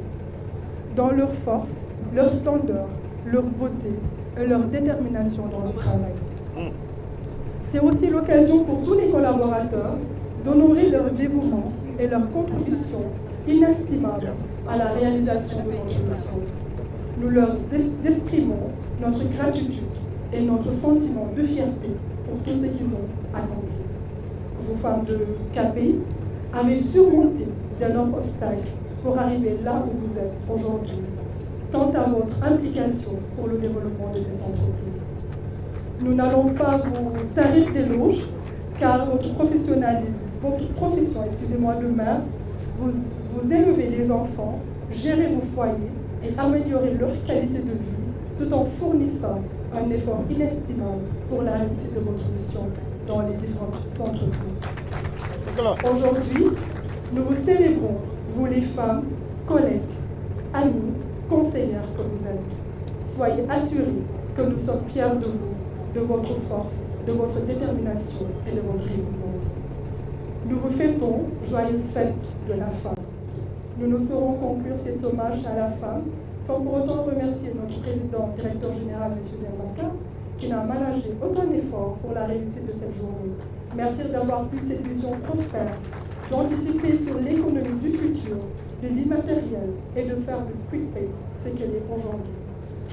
dans leur force, leur splendeur, leur beauté et leur détermination dans le travail. C'est aussi l'occasion pour tous les collaborateurs d'honorer leur dévouement et leur contribution inestimable à la réalisation de notre mission. Nous leur exprimons notre gratitude et notre sentiment de fierté pour tout ce qu'ils ont accompli. Vous, femmes de KPI, avez surmonté d'énormes obstacles pour arriver là où vous êtes aujourd'hui, quant à votre implication pour le développement de cette entreprise. Nous n'allons pas vous tarir d'éloges, car votre profession de mère, vous élevez les enfants, gérez vos foyers et améliorez leur qualité de vie, tout en fournissant un effort inestimable pour la réussite de votre mission dans les différentes entreprises. Aujourd'hui, nous vous célébrons, vous les femmes, collègues, amis, conseillères que vous êtes. Soyez assurés que nous sommes fiers de vous, de votre force, de votre détermination et de votre résilience. Nous vous fêtons joyeuse fête de la femme. Nous ne saurons conclure cet hommage à la femme sans pour autant remercier notre président, directeur général, M. Derbaka, qui n'a managé aucun effort pour la réussite de cette journée. Merci d'avoir eu cette vision prospère, d'anticiper sur l'économie du futur, de l'immatériel et de faire de QuickPay ce qu'elle est aujourd'hui.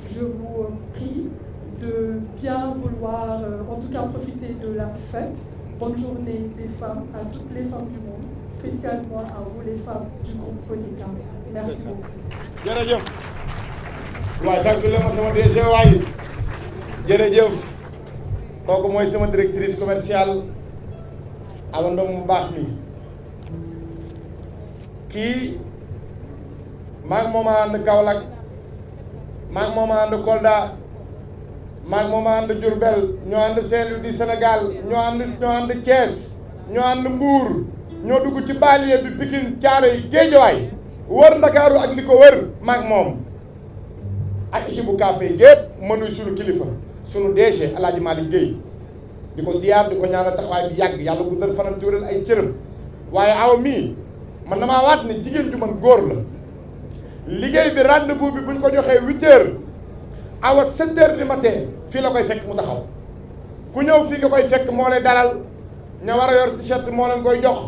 Je vous prie de bien vouloir, en tout cas, profiter de la fête. Bonne journée des femmes à toutes les femmes du monde, spécialement à vous les femmes du groupe ODK. Merci beaucoup. jërëjëf waaw tàggu la ma sama DG waay jërëjëf kooku mooy sama directrice commerciale Awa Ndong mu baax mi kii maag moom a ànd Kaolack maag moom a ànd Kolda maag moom a ànd Diourbel ñoo ànd Saint-Louis du Sénégal ñoo ànd Thiès ñoo ànd Mbour ñoo dugg ci banlieue bi Pikine Thiaroye Guédiawaye wër Ndakaaru ak li ko wër maag moom ak équipe bu KP gépp mënuy sunu kilifa sunu DG El Hadj Malick Guèye di ko ziar di ko ñaanal taxawaay bi yàgg yàlla bu dal fanam ci wéral ay cërëm waaye aw mii man damaa waat ne jigéen ju man góor la liggéey bi rendez-vous bi buñ ko joxee 8 heures awa 7 heures du matin fii la koy fekk mu taxaw ku ñëw fii nga koy fekk moo lay dalal ña war a yor t-shirt moo leen koy jox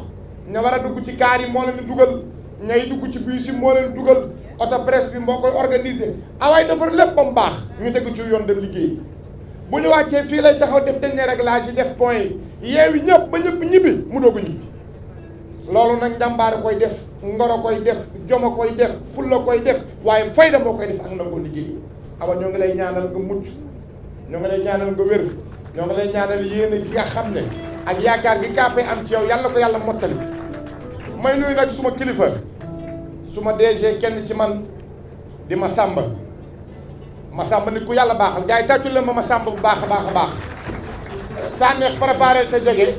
ña war a dugg ci kaar yi moo leen di dugal ñay dugg ci bus yi moo leen dugal auto presse bi moo koy organiser awaay defar lépp ba mu baax ñu tegu ci yoon dem liggéey bu ñu wàccee fii lay taxaw def dernier réglage yi def point yi yeewi ñëpp ba ñëpp ñibbi mu doog a ñibbi loolu nag njàmbaare koy def ngoro koy def joma koy def fulla koy def waaye fayda moo koy def ak nangoo liggéey awa ñoo ngi lay ñaanal nga mucc ñoo ngi lay ñaanal nga wér ñoo ngi lay ñaanal yéene gi nga xam ne ak yaakaar gi kàppee am ci yow yàlla ko yàlla mottali may nuyu nag suma kilifa suma DG kenn ci man di Massamba ni ku yàlla baaxal gars yi tàccul leen ma Massamba bu baax a baax a baax saa neex préparé te jege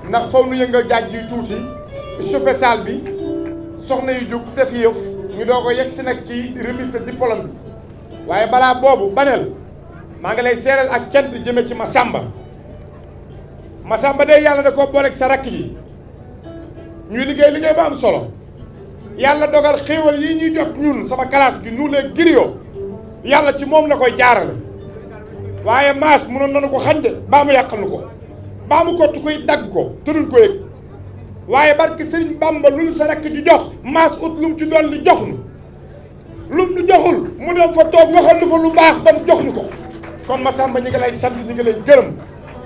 ndax faw nu yëngal jaaj ji tuuti chauffé salle bi soxna yi jóg def yëf ñu doo ko yegg si nag ci remise de diplôme bi waaye balaa boobu baneel maa ngi lay seeral ak cant jëme ci Massamba de yàlla da koo booleeg sa rakk ji ñuy liggéey ba am solo yàlla dogal xéewal yi ñuy jot ñun sama classe gi nous les griots yàlla ci moom la koy jaarale waaye maas mënoon nanu ko xañ de baa mu yàqal nu ko baa mu kott koy dagg ko te duñ ko yëg waaye barke Sëriñ Bamba lu ñu sa rakk ji jox maas ut lu mu ci doon li jox nu lu mu joxul mu dem fa toog waxal lu fa lu baax ba mu jox ñu ko kon Massamba ñi ngi lay sant ñi ngi lay gërëm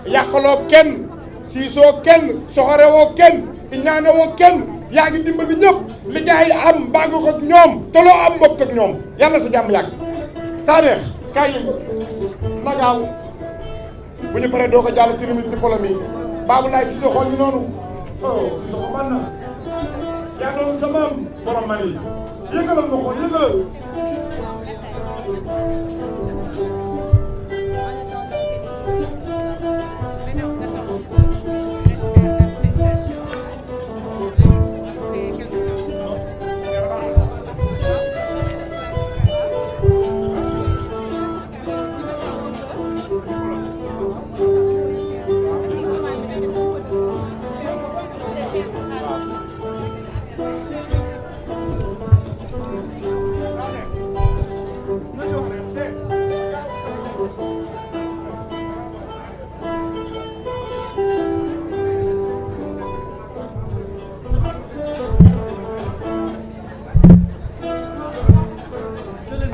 yàqaloo kenn siisoo kenn soxorewoo kenn iñaanewoo kenn yaa ngi dimbali ñëpp li gars yi am baa nga ko ak ñoom te loo am bokk ak ñoom yàlla sa jàmm yàgg saa neex kaay yëngu nagaaw bu ñu paree doo ko jàll ci remise diplôme yi baabu laay si xool ñu noonu oh si ko man na yaa doon sa maam borom man yi yëngalal ma xool yëngalal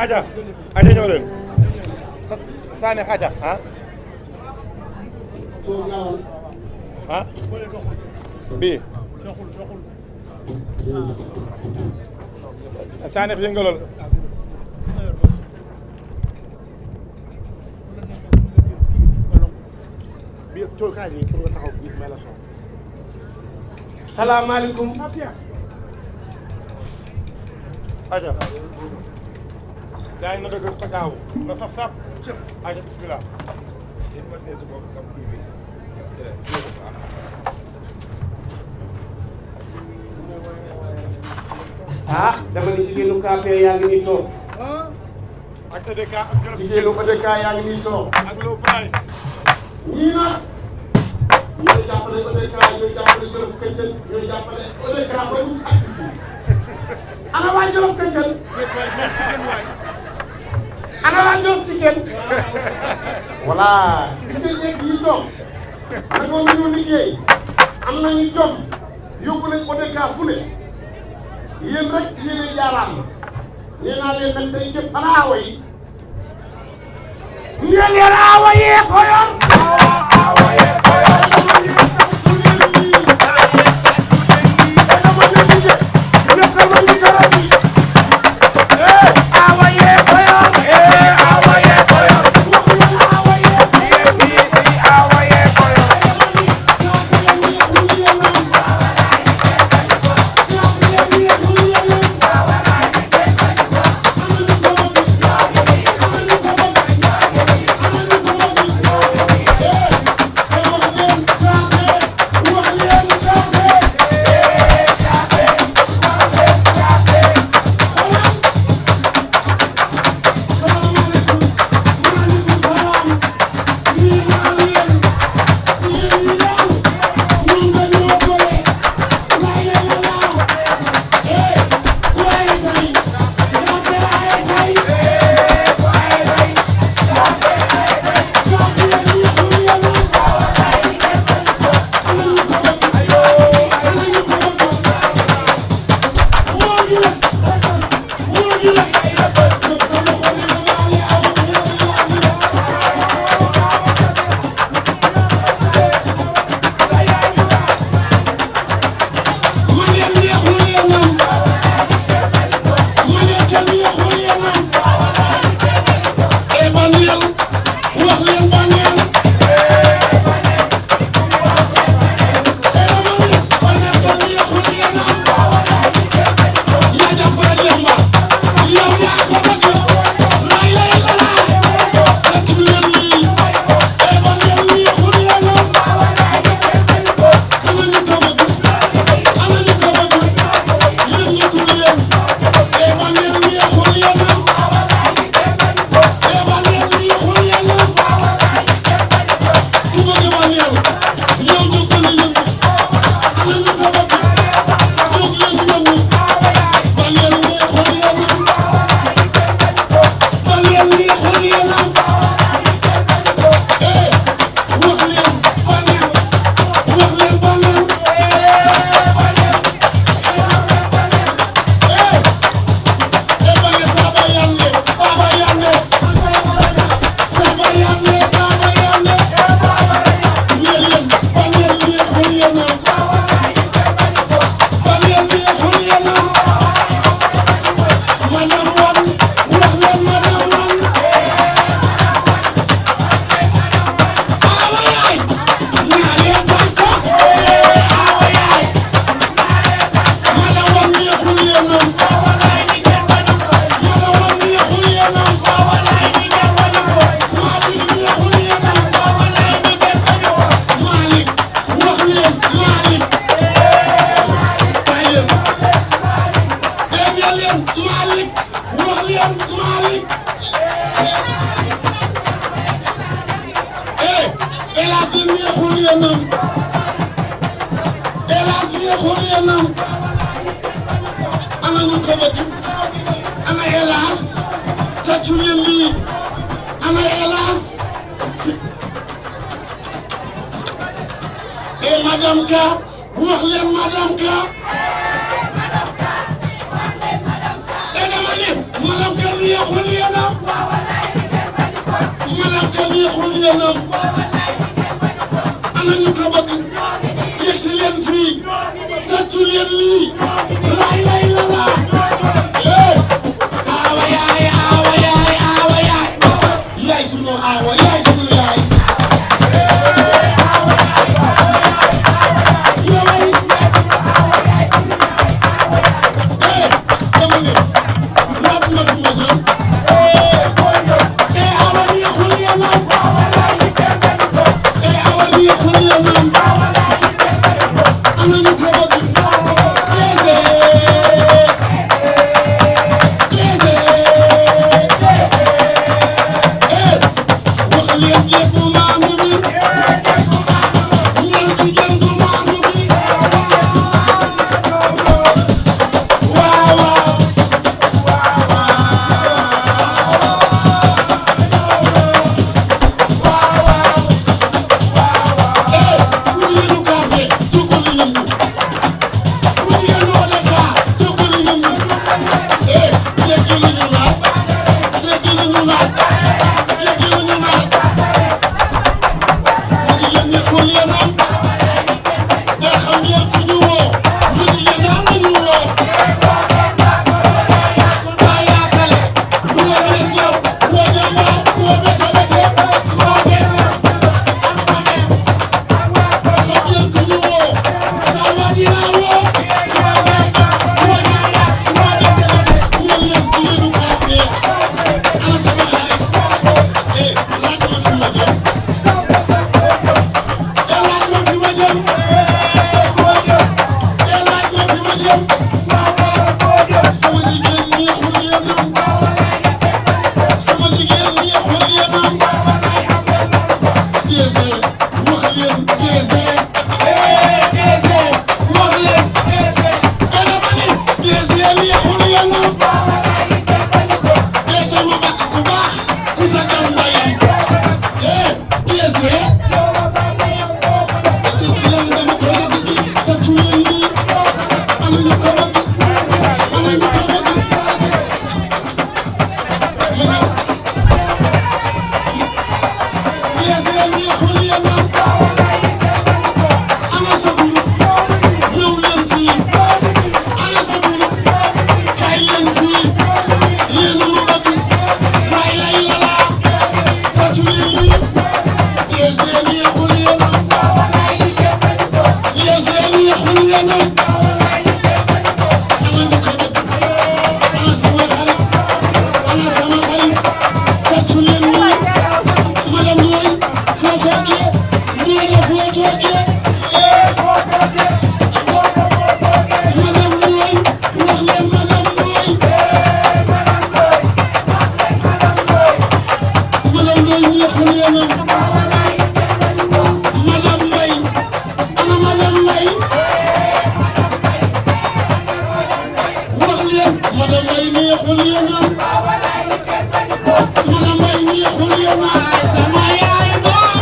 Aja ñëw leen Sané Aja bii Sané yëngalal bii tool kaay nii pour nga taxaw bi may la so salaamaaleykum Aja yaa ngi na dëgg sa gaaw na saf saf aja bismillah dama ni jigéenu KP yaa ngi nii toog ak EDK jigéenu EDK yaa ngi nii toog ak low price ñii nag ñooy jàppale EDK ñooy jàppale Jolof Këccël ñooy jàppale EDK ba mu agsi ana waa Jolof Këccël ana waa Jolof si kenn voilà gis nga ñeeg yi toog nag moom ñu liggéey am nañu jom yóbbu nañ EDK fu ne yéen rek yéenay jaaraan nee naa leen nag tey jëpp ana awa yi ngeen yor awa yee ko yor Madame Ka wax leen Madame Ka dama ne Madame Ka neexul yéenam Madame Ka neexul yéenam ana ñu ko bëgg yegsi leen fii tàccu leen lii lay lay la la awa yaay awa yaay awa yaay yaay sunu awa yaay sunu yaay I'm yéenam ana nga ko def ana sama xarit feccu leen ni madame Ndoye foo toogee Ndoye la foo toogee madame Ndoye wax leen madame Ndoye madame Ndoye neexul yéenam madame Mbaye ana madame Mbaye wax leen madame Mbaye neexul yéenam madame Mbaye neexul yéenam sama yaay doom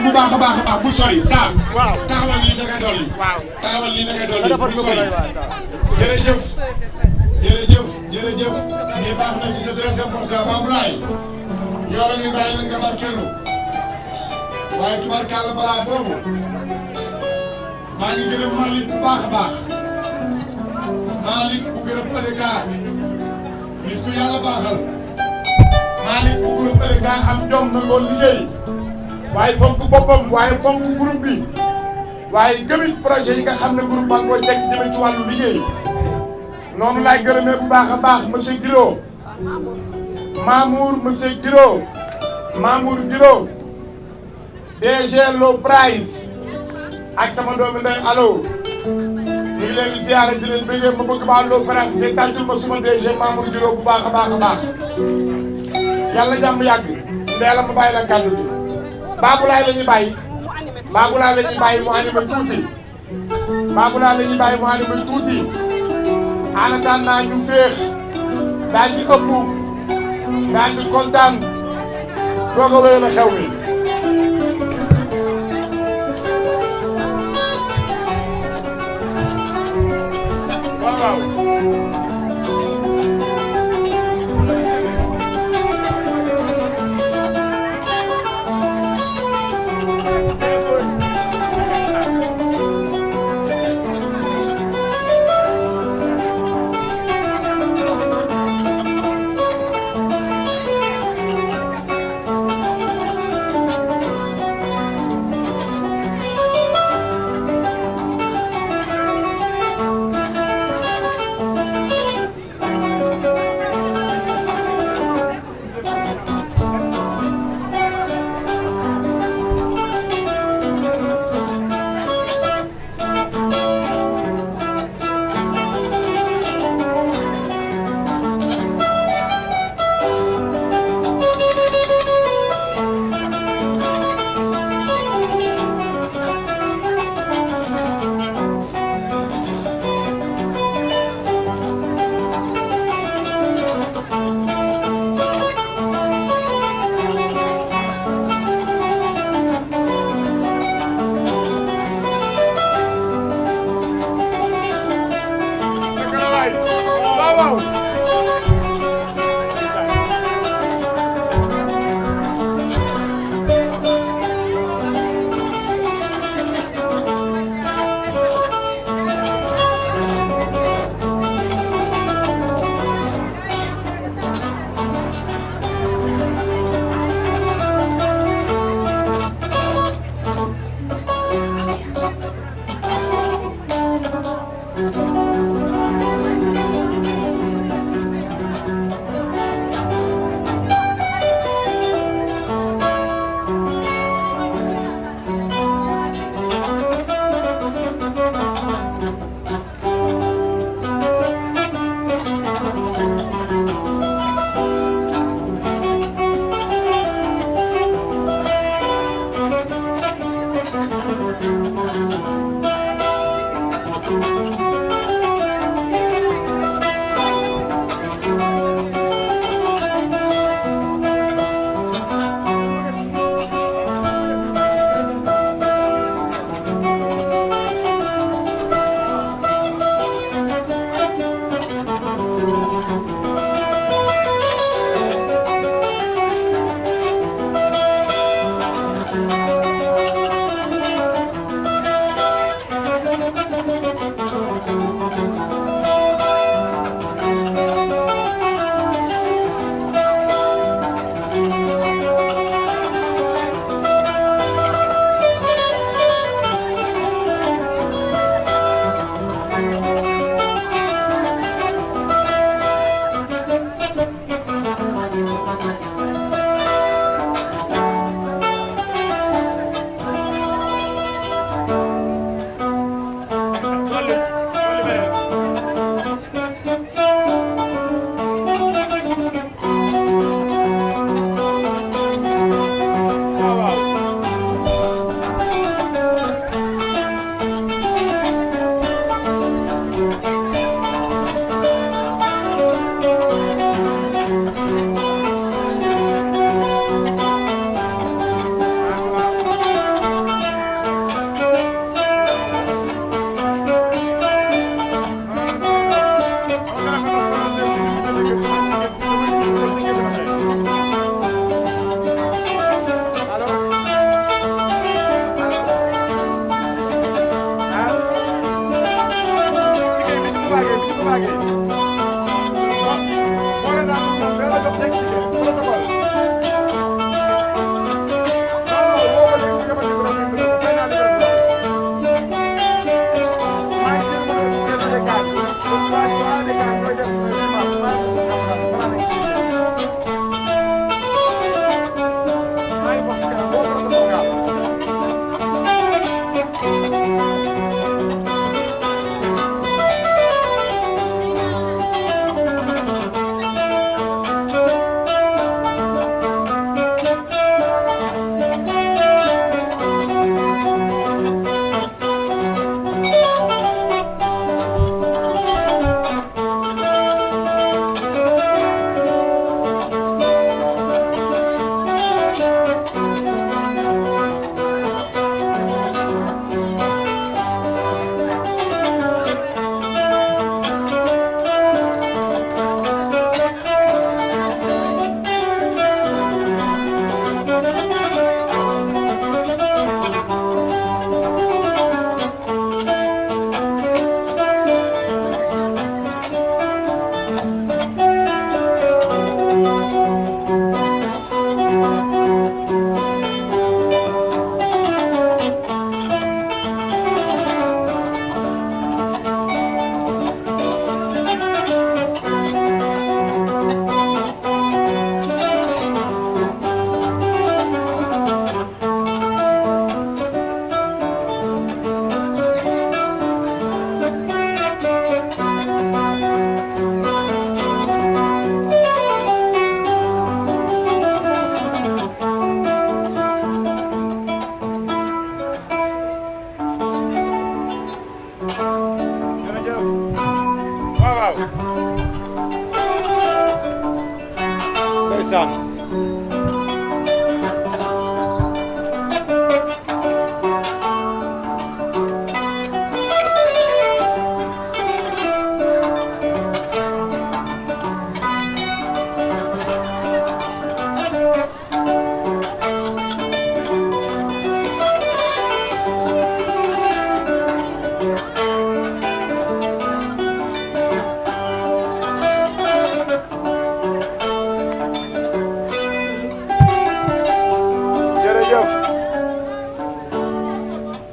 bu baax a baax bu sori saa taxawal lii da nga dolli taxawal lii da nga dolli bu sori jërëjëf ni baax na ci c'est très important Baboulaye yow la ñu bàyyi leen nga barkeelu waaye tubarkalla balaa boobu maa ngi gërëm Malick bu baax a baax Malick bu gërëm EDK nit ku yàlla baaxal Malick bu gërëm EDK am jom na ngoo liggéey waaye fonk boppam waaye fonk groupe bi waaye gëmit projet yi nga xam ne groupe ba nga koy teg jëme ci wàllu liggéey noonu laay gërëmee bu baax a baax monsieur Giro monsieur Giro DG Low Price ak sama doomi ndey allo ñu ngi leen di ziare di leen bëggee ma bëgg ba Low Price te tàccul ma suma DG Mamour Giro bu baax a baax yàlla jàmm yàgg ndee la ma bàyyi la kàddu gi Baboulaye la ñuy bàyyi mu animé tuuti en attendant ñu féex daal di ëpp daal di kontaan doog a wéyal xew mi. waaw.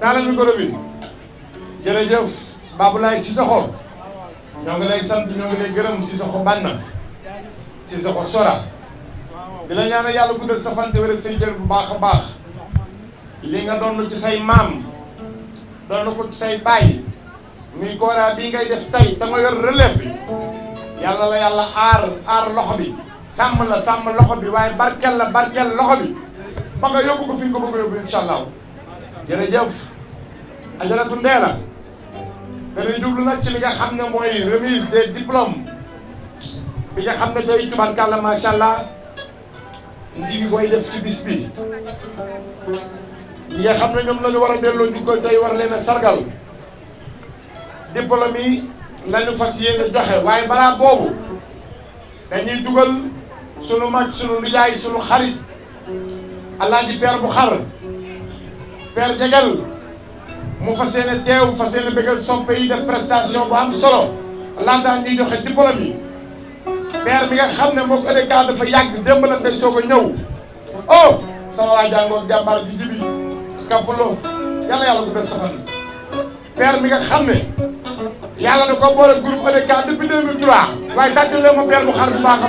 taalal micro bi jërëjëf Baboulaye Cissokho ñoo ngi lay sant ñoo ngi lay gërëm Cissokho Banna Cissokho Sora di la ñaanal yàlla guddal sa fan te wér ak say jër bu baax a baax li nga doon ci say maam doon ko ci say baay muy kooraa bii ngay def tey te nga yor relève bi yàlla la yàlla aar loxo bi sàmm loxo bi waaye barkel loxo bi ba nga yóbbu ko fi nga ko bëgg a yóbbu incha allah jërëjëf Ajaratu Ndeela dañuy jublu nag ci li nga xam ne mooy remise des diplômes bi nga xam ne tey tubarkàlla macha allah ngi koy def ci bis bi ñi nga xam ne ñoom la ñu war a delloo njukkal tey war leen a sargal diplôme yi la ñu fas yéene joxe waaye balaa boobu dañuy dugal sunu mag sunu nijaay sunu xarit Alaaji Père bu xar Père Jegal mu fas yéene teew fas yéene bëggal soppe yi def prestation bu am solo laata ñuy joxe diplôme yi Père mi nga xam ne moo ko EDK dafa yàgg démb la tey soog a ñëw oh sama waa jàngoor jàmbaar ji jibi kàppuloo yàlla yàlla ko def safan Père mi nga xam ne yàlla da ko boole groupe EDK depuis 2003 waaye tàggalee ma Père bu xar bu baax a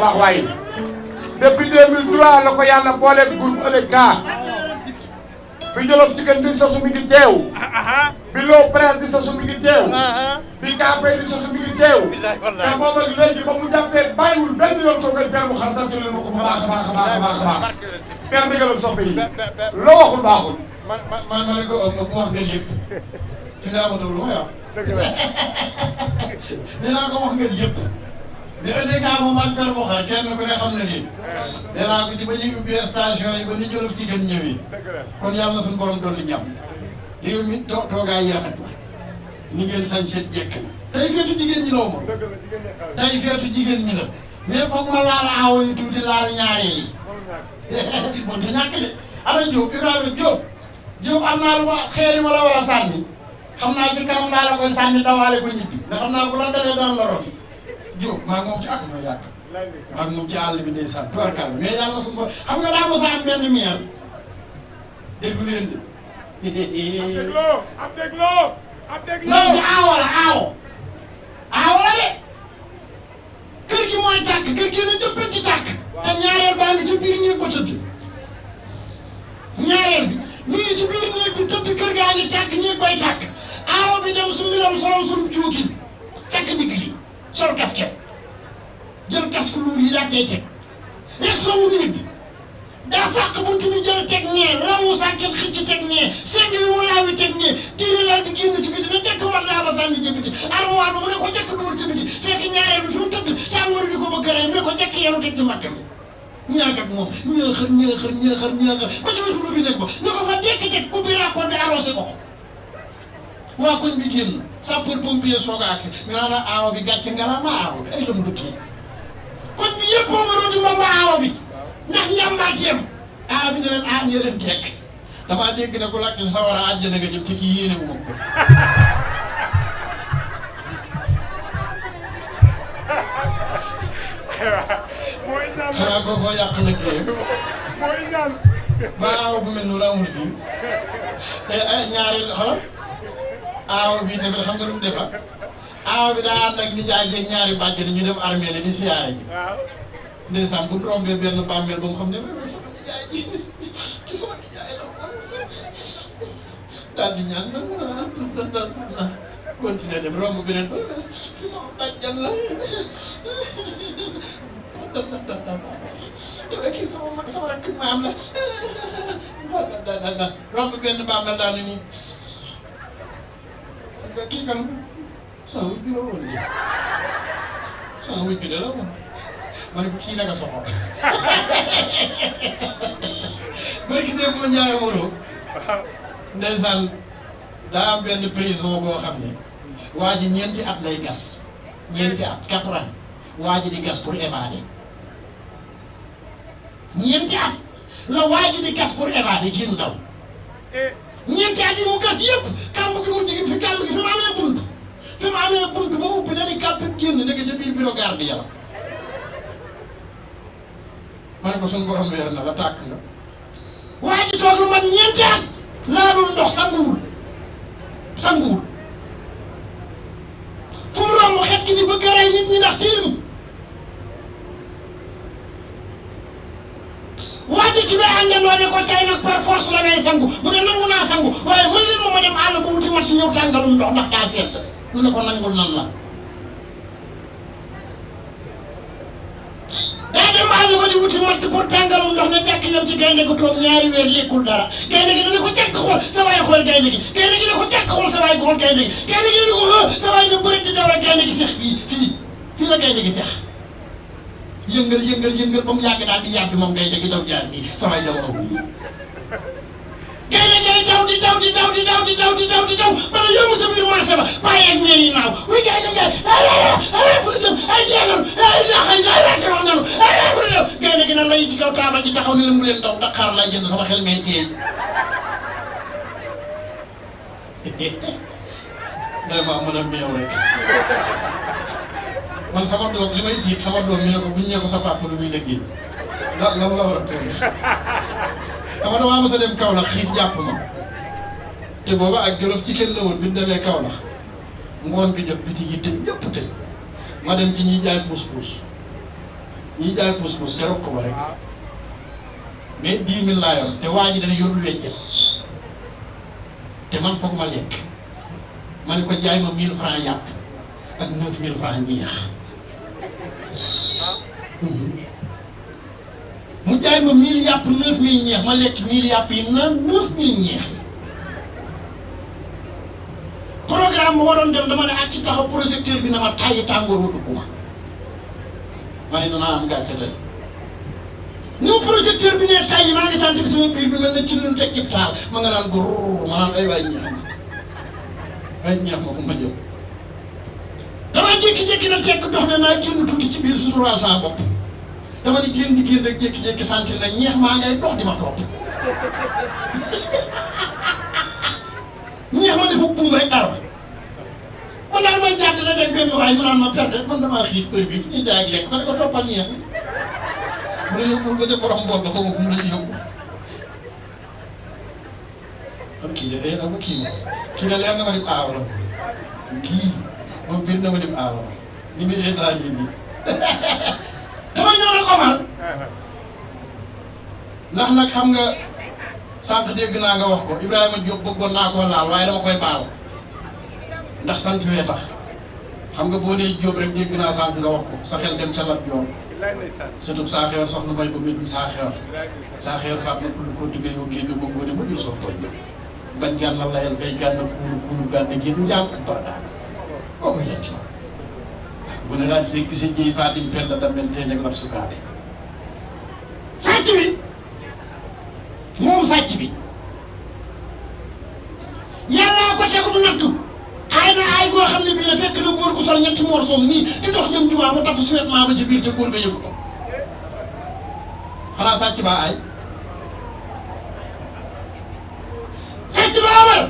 baax waaye depuis 2003 la ko yàlla booleeg groupe EDK bi Jolof Chicken di sosu mi ngi teew bi Low Presse di sosu mi ngi teew bi Kaapay di sosu mi ngi teew te boobu ak léegi ba mu jàppee bàyyiwul benn yoon ko ngay père bu xar tantu leen ma ko bu baax a baax a baax a baax a baax père ndigalal soppe yi loo waxul baaxul man ne ko bu wax nga lépp fi ne amatul lu may wax nee naa ko wax nga lépp mais EDK moom ak père bu xar kenn ku ne xam na ni nee naa ko ci ba ñuy ubbi station yi ba ni Jolof Chicken ñëwee kon yàlla na suñu borom doon li jàmm réew mi toogaay yi rafet na ni ngeen sañ seet jekk na tey feetu jigéen ñi la moom tey feetu jigéen ñi la mais foog ma laal aawo yi tuuti laal ñaareel yi moom te ñàkk de ana Diop Ibrahima Diop am naa lu ma xeeri ma la war a sànni xam naa ci kanam naa la koy sànni dawaale ko ñibbi nga xam naa bu la dalee daan la robi Diop maa ngi moom ci ak ma yàq maa ngi moom ci àll bi ndeysaan tubarkalla mais yàlla suñu bopp xam nga daa mos a am benn miel déglu leen de. ab dégloo non si aawo la aawo la de kër gi mooy tàkk kër gi la jëppanti tàkk te ñaareel baa ngi ci biir néeg ba tëdd ñaareel bi mi ngi ci biir néeg bi tëdd kër gaa ngi tàkk néeg bay tàkk aawo bi dem su milam solom sunu cuukin takk ndigg li sol casquette jël casque luur yi daa cay teg rek soowu néeg bi daa fàq buntu bi jël teg nee lawu sàkket xëcc teg nee seng bi mu laawi teg nee tiiri lal bi génn ci biti na jëkk mat laa ba sànni ci biti armoire bi mu ne ko jëkk dóor ci biti fekk ñaareel bi fi mu tëdd tàngoor di ko bëgg rey mu ne ko jëkk yenu teg ci makk mi ñaakat moom ñaaxar ba ci wetu bi nekk ba ñu ko fa dekk teg ubbi raccord bi arrosé ko waa koñ bi génn sapeur pompier soog a agsi ñu naan aawa bi gàcce ngalaama aawa bi ay la mu dëkkee koñ bi yëpp moo mënoo di moom ba aawa bi ndax njàmbaateem bi ne leen ñu leen tekk damaa dégg ne ku lakk sa war a àjjana nga jëm ci kii yéene wu ma ko xanaa kookoo yàq nag ba aaw bu mel noonu amul fii te ñaareel xoolal aaw bi tamit xam nga lu mu defa aaw bi daa ànd ak nijaay jeeg ñaari bàjjen ñu dem armée la di siyaare ji ndeysaan bu rombee benn bàmmeel ba mu xam ne mais sama nijaay ji ki sama nijaay la daal di ñaan continuer dem romb beneen ba ki sama bàjjen la kii sama mag sama rakk maam la romb benn bàmmeel daal ni kii kan sama wujj la woon ji sama wujj de la woon ma ne ko kii naka soxor barki dem moo ñaare moro ndeysaan daa am benn prison boo xam ne waa ji ñeenti at lay gas ñeenti at 4 ans waa ji di gas pour évader ñeenti at la waa ji di gas pour évader génn daw ñeenti at yi mu gas yëpp kàmb gi mu jigi fi kàmb gi fi mu amee bunt ba ubbi dañuy kàpp génn nekk ca biir bureau garde bi yàlla ma ne ko suñu borom weer na la tàkk nga waa ji toog lu man ñeenti at laalul ndox sanguwul fu mu romb xet ki di bëgg a rey nit ñi ndax tilim waa ji ki ba àndandoo ne ko tey nag par force la ngay sangu mu ne nangu naa sangu waaye mën leen ma dem àll ba wuti mat ñëw tàngalum ndox ndax daa sedd mu ne ko nangul nan la daa dem àll ba di wuti mat pour tàngalum ndox ne jàkk yam ci gaynde gu toog ñaari weer lekkul dara gaynde gi dana ko jàkk xool sa waay xool gaynde gi gaynde gi ne ko jàkk xool sa waay xool gaynde gi gaynde gi ne ko sa waay ne bëri di daw la gaynde gi sex fii la gaynde gi sex yëngal ba mu yàgg daal di yàbbi moom gaynde gi daw jaar nii sa waay daw aw nii gaynde ngay daw di daw ba ne yëngu sa biir marché ba bàyyi ak ñeer yi naaw wi gaynde ngay ay fu jëm ay jeenoon ay laxay wax nanu gaynde gi nan la yi ci kaw taabal ji taxaw ni leen mu leen daw Dakar laa jënd sama xel may téye vraiment mën a meew rek man sama doom li may tiit sama doom ñu ne ko bu ñu ñëwee ko sa papa lu muy liggéey lan la war a toll dama damaa mos a dem Kaolack xiif jàpp ma te booba ak Jolof Chicken la woon bi ñu demee Kaolack ngoon gi jot bitig yi tëj ñëpp tëj ma dem ci ñiy jaay puus-puus ñi jaay pousse-pousse ca rokk ba rek mais 10 000 laa yor te waa ji dana yor lu weccet te man foog ma lekk ma ne ko jaay ma 1000 francs yàpp ak 9000 francs ñeex mu jaay ma 1000 yàpp 9000 ñeex ma lekk 1000 yàpp yi naan 9000 ñeex programme bu ma doon dem dama ne ak ci taxaw projecteur bi na ma tàyyi tàngooru dugg ma ne danaa am gàcce tey ñëw projecteur bi ne tàyyi maa ngi sant bi sama biir bi mel na ci lu teg ci taal ma nga naan góor ma naan ay waay ñeex ma fu ma jëm dama jékki-jékki na tekk dox ne naa génn tuuti ci biir suturaal sama bopp dama ne génn di génn rek jékki-jékki sant na ñeex maa ngay dox di ma topp ñeex ma dafa buum rek dara man daal may jàdd la rek benn waay mu naan ma perte man damaa xiif heure bi fu ñuy jaay ak lekk ma ne ko toppal ñeex bu la yóbbul ba ca borom mbool ba xaw ma fu mu la yóbbu am kii de ree na ma kii ne leer na ma dem aawara kii moom biir na ma dem aawara ni muy état yi nii dama ñëw rek Omar ndax nag xam nga sànq dégg naa nga wax ko Ibrahima Diop bëggoon naa koo laal waaye dama koy baal ndax sant wee tax xam nga boo dee Diop rek dégg naa sànq nga wax ko sa xel dem ca Lat Joor surtout saa xeer soxna may ba mbir mi saa xeer faat na kulu ko diggéey ba kii bi moom boo dem ba jël soo tooñ bañ gànnal layal fay gànn kuulu gànn génn njàng ak bardaak boo koy yet coor bu ne daal di dégg gisee jëy Fatim Penda damel tee neg nab sukaade sàcc bi moom sàcc bi yàllaa ko tegu nattu ay na ay goo xam ne bii ne fekk na góor gu sol ñetti morsoom nii di dox jëm jumaa mu tafu suwetment ba ci biir te góor ga yëgu ko xanaa sàcc baa ay sàcc baa war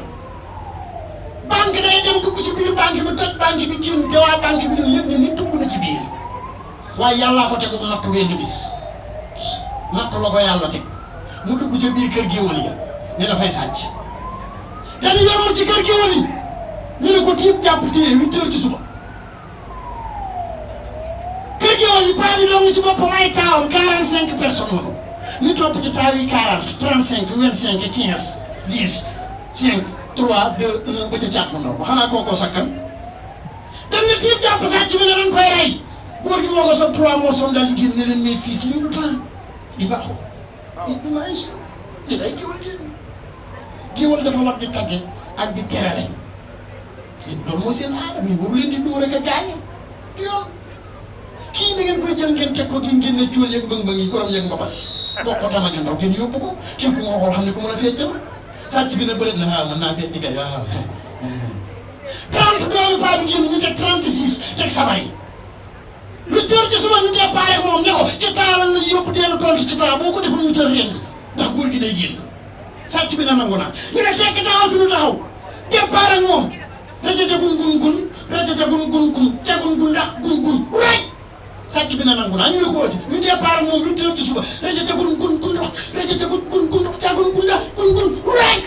banque day dem dugg ci biir banque bi toj banque bi génn te waa banque bi duñ yëg ne nit dugg na ci biir waaye yàllaa ko tegu nattu wenn bis nattu la ko yàlla teg mu dugg ca biir kër géwël ya ne dafay sàcc te ni yemul ci kër géwël yi ñu ne ko tiib jàpp téye 8 heures ci suba kër géwël yi paa bi doon ci boppam ay taawam 45 personnes la ñu topp ci taaw yi 40 35 25 15 10 5 3 2 1 ba ca jàpp ndaw ba xanaa kookoo sakkan dem na tiib jàpp sàcc bi ne dañ koy rey góor gi moo ko soog 3 morceaux daal di génn ne leen mais fii si lii du temps di baaxul du maïs li day géwël dafa war di tagge ak di terale yéen loolu moo seen aada mais waru leen di dóor ak a gaañe du yoon kii da ngeen koy jël ngeen teg ko gi ngeen ne cuul yeeg mbëng-mbëng yi korom yeeg mbabas boo ko tama ndaw ngeen yóbbu ko kii ku nga xool xam ne ku mën a fecc la sàcc bi ne bëreet na waaw mën naa fecc kay waaw 30 doomi paa bi génn ñu teg 36 teg sabar yi lu tër ci suba ñu déparé moom ne ko ci taalal la yóbbu dellu tontu ci taa boo ko deful ñu tër ren bi ndax góor gi day génn sàcc bi na nangu naa ñu ne tekk taxaw fi ñu taxaw déparé moom rëcc gun gun gun rëcc gun gun gun cagun gun ndax gun gun rey sàcc bi na nangu naa ñu ne ko wati ñu déparé moom lu tër ci suba rëcc gun gun gun ndox rëcc gun gun gun ndox cagun gun ndax gun gun rey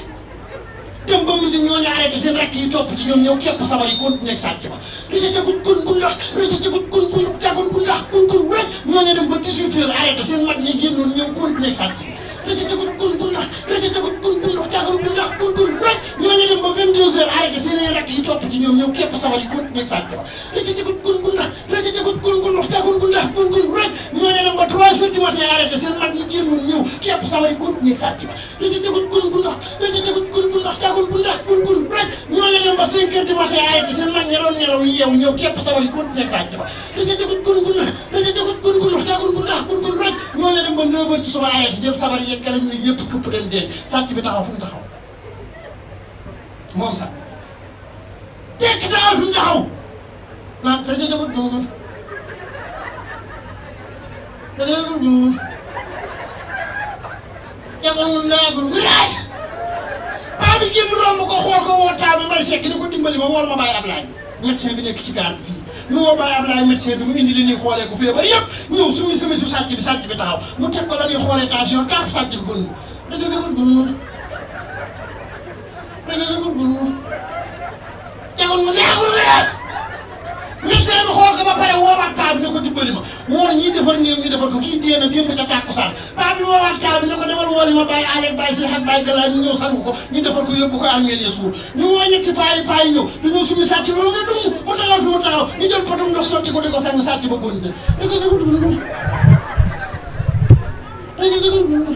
dem ba mu di ñooñu arrêté seen rakk yi topp ci ñoom ñëw képp sabar yi continué ak sàcc ba rëcc gun gun gun ndox rëcc gun gun gun ndox cagun gun ndax gun gun rey ñooñu dem ba 18 heures arrêté seen mag ñi génnoon ñëw continué ak sàcc bi rëcc gun gun gun ndox rëcc gun gun gun ndox cagun gun ndax gun gun rey ñooñu dem ba 22 heures arrêté seen rakk yi topp ci ñoom ñëw képp sabar yi continué ak sàcc ba rëcc gun gun gun ndax rëcc gun gun gun ndox cagun gun ndax gun gun rey ñooñu dem ba 3 heures du matin arrêté seen mag ñi génnoon ñëw képp sabar yi continué ak sàcc ba rëcc gun gun gun ndox rëcc gun gun gun ndox cagun gun ndax gun gun rek ñooñu dem ba 5 heures du matin arrêté seen mag ña doon nelaw yeewu ñëw képp sabar yi continué ak sàcc ba rëcc gun gun ndox rëcc gun gun ndox cagun gun ndax gun gun rek ñooñu dem ba 9 heures ci suba arrêté jël sabar yeeg galañ ñuy yëpp këpp dem dee sàcc bi taxaw fu mu taxaw moom sàcc tekk taxaw fu mu taxaw naan rëcc gun gun paa bi génn romb ko xool ko woo taa bi may sekk ni ko dimbali ma wool ma bàyyi Ablaye médecin bi nekk ci gaar bi fii nu woo bàyyi Ablaye médecin bi mu indi li ñuy xoolee ko feebar yëpp ñëw suñu semi su sàcc bi taxaw mu teg ko la ñuy xoolee tension tàpp sàcc bi gun rajogagut gun rajogagut gun jagoon mu neexul médecin bi xool ko ba pare woowaat paa bi ne ko dimbali ma woo ñii defar néew ñu defar ko kii dee na démb ca tàkkusaan paa bi woowaat kaa bi ne ko demal wooli ma bàyyi Alé bàyyi Seex ak bàyyi Galaay ñu ñëw sang ko ñu defar ko yóbbu ko armeel ya suul ñu woo ñetti paa yi ñëw dañoo sumi sàcc bi mu ne dum mu taxaw fi mu taxaw ñu jël potum ndox sotti ko di ko sang sàcc ba góor ne dañ ko dugg dum dañ ko dugg dum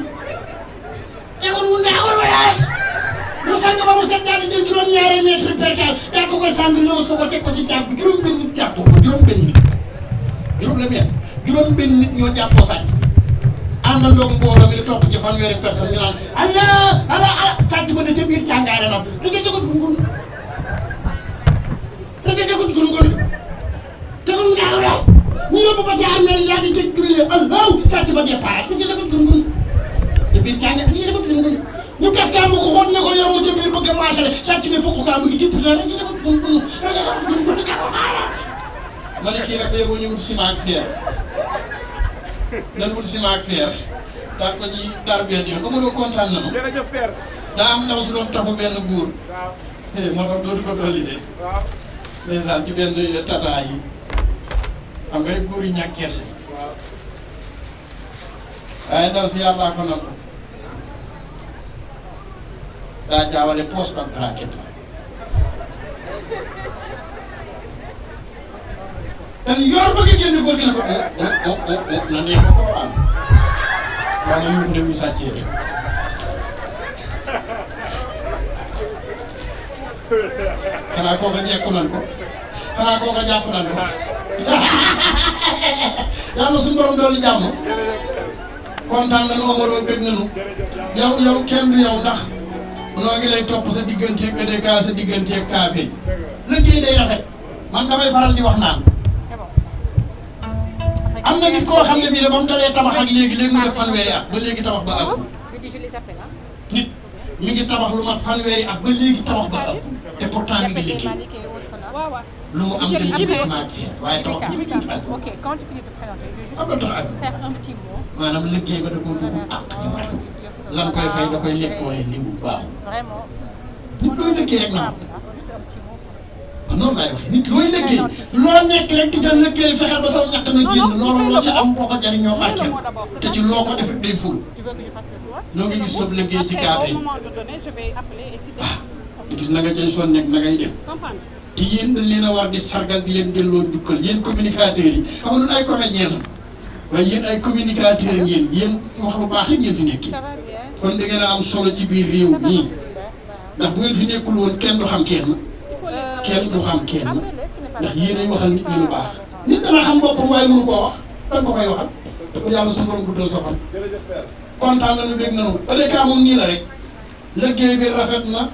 tegoon mu neexoon voyage mu sang ba mu set daal di jël juróom-ñaari mètre percal daa ko koy sang ñëw ko teg ko ci jàpp bi juróom-benn nit jàppoo ko juróom-benn nit juróom-benn nit ñoo jàppoo sàcc àndandoog mbooloo mi di topp ci fanweeri personne ñu naan ala sàcc ba ne ca biir càngaay la noonu da ca jëkkatu ngun tegul naaw la ñu yóbbu ba ci armeel yaa di tëj julli allahu sàcc ba départ da ca jëkkatu ngun te biir càngaay da ca jëkkatu ngun ñu gas kaa mu ko xool ne ko yow mu ca biir bëgg a maasale sàcc bi fukk kaa mu ngi jëpp da ca jëkkatu ngun ma ne kii nag ba yóbbu ñu wut ciment ak fer nan wut ciment ak fer daal ko ci dar benn yoon ba ma doon kontaan na ma daa am ndaw su doon tafu benn góor moo tax dootu ko dolli de ndeysaan ci benn tata yi xam nga rek góor yi ñàkk kerse waaye ndaw si yàllaa ko nangu daa jaawale poche ak braquette dañu yor ba nga génn góor gi ne ko na neex ko am wala yu ko dem ñu sàccee rek xanaa kooka jekku nan ko xanaa kooka jàpp nan ko yàlla suñu borom doolu jàmm kontaan nañu amaloo bëgg nañu yow kenn du yow ndax noo ngi lay topp sa digganteeg EDK sa digganteeg KP liggéey day rafet man damay faral di wax naan am na nit koo xam ne bii de ba mu dalee tabax ak léegi mu def fanweeri at ba léegi tabax ba àggul nit mi ngi tabax lu mat fanweeri at ba léegi tabax ba àggul te pourtant mi ngi liggéey lu mu am dem ci ciment ak fer waaye tabax bi àggul xam nga tax àggul maanaam liggéey ba da koo dugg ñëw rek lan koy fay da koy lekk waaye lii bu baaxul nit looy liggéey rek na noonu laay waxee nit looy liggéey loo nekk rek di ca liggéey fexe ba saw ñàkk na génn loolu loo ca am boo ko jariñoo barkeel te ci loo ko def rek day ful noo ngi gis sab liggéey ci kaate yi gis na nga cay sonn nekk na ngay def te yéen dañ leen a war di sargal di leen delloo jukkal yéen communicateurs yi xam nga nun ay comédien la waaye yéen ay communicateurs yéen wax lu baax rek ngeen fi nekki kon da ngeen a am solo ci biir réew mii ndax bu ngeen fi nekkul woon kenn du xam kenn du xam kenn ndax yéenay waxal nit ñi lu baax nit dana xam boppam waaye mënu koo wax danga ko koy waxal te ko yàlla suñu borom guddal sa fan kontaan nañu dégg nañu EDK moom nii la rek liggéey bi rafet na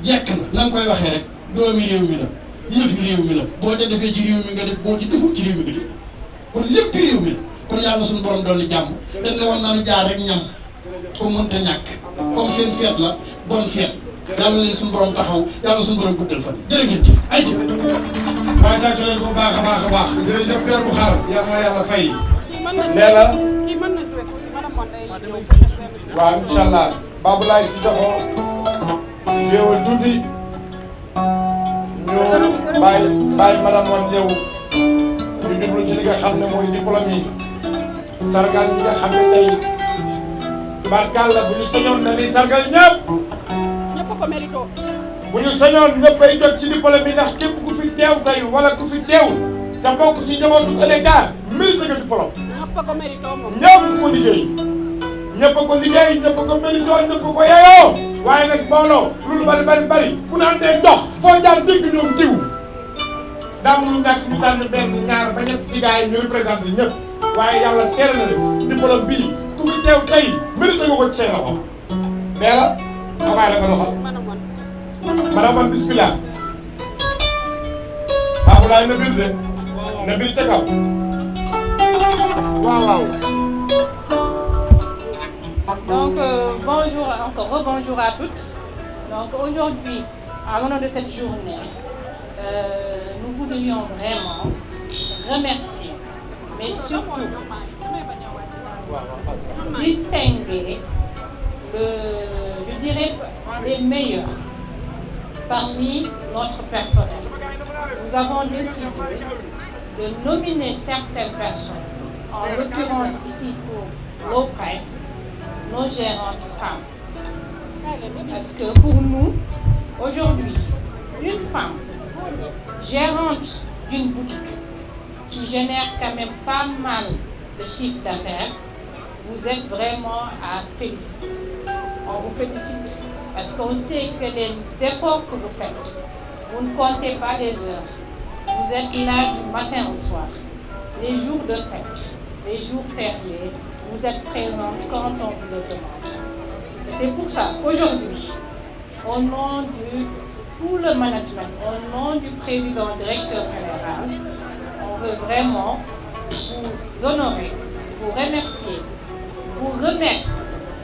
jekk na nga koy waxee rek doomi réew mi la yëfi réew mi la boo ca defee ci réew mi nga def boo ci deful ci réew mi nga def kon lépp réew mi la kon yàlla suñu borom doon ni jàmm dañ ne woon nañu jaar rek ñam comme mënta ñàkk comme seen fête la bonne fête yàlla leen suñu borom taxaw yàlla suñu borom guddal fan jërë ngeen jëf ay ci waaye tàccu leen ko baax a baax a baax jërëjëf Père bu xaar yàlla yàlla fay nee la waaw incha allah Babalaye Cissokho jéewal tuuti ñu bàyyi madame woon ñëw ñu jublu ci li nga xam ne mooy diplôme yi sargal ñi nga xam ne tey tubaarkàlla bu ñu sañoon dañuy sargal ñëpp ko mérito bu ñu sañoon ñëpp ay jot ci diplôme bi ndax képp ku fi teew tey wala ku fi teew te bokk ci njabootu EDK mérite nga diplôme ñëpp ko mérito moom ñëpp ko liggéey ñëpp ko liggéey ñëpp ko mérito ñëpp ko yeyoo waaye nag mbooloo lu bari bu naan dee dox foo jaar dégg ñoom diw daa mu lu ñàkk ñu tànn benn ñaar ba ñett ci gars yi ñu représenté ñëpp waaye yàlla seere na ne diplôme bii ku fi teew tey mérite nga ko ci say loxo mais la xabaar la ko loxo madame man bismillah Babalaye na biir de na biir ca kaw waaw Donc bonjour, encore rebonjour à toutes. Donc aujourd'hui, à l'honneur de cette journée, nous voudrions vraiment remercier, mais surtout distinguer je dirais les meilleurs parmi notre personnel. Nous nous avons décidé de nominer certaines personnes, en l'occurrence ici pour l'Opress, nos gérantes femmes. Parce que pour nous, aujourd'hui, une femme gérante d'une boutique qui génère quand même pas mal de chiffre d'affaires, vous êtes vraiment à féliciter. On vous félicite parce qu'on sait que les efforts que vous faites, vous ne comptez pas les heures. Vous êtes là du matin au soir, les jours de fête, les jours fériés, vous êtes présents quand on vous le demande. Et c'est pour ça qu'aujourd'hui, au nom de tout le management, au nom du président directeur général, on veut vraiment vous honorer, vous remercier, vous remettre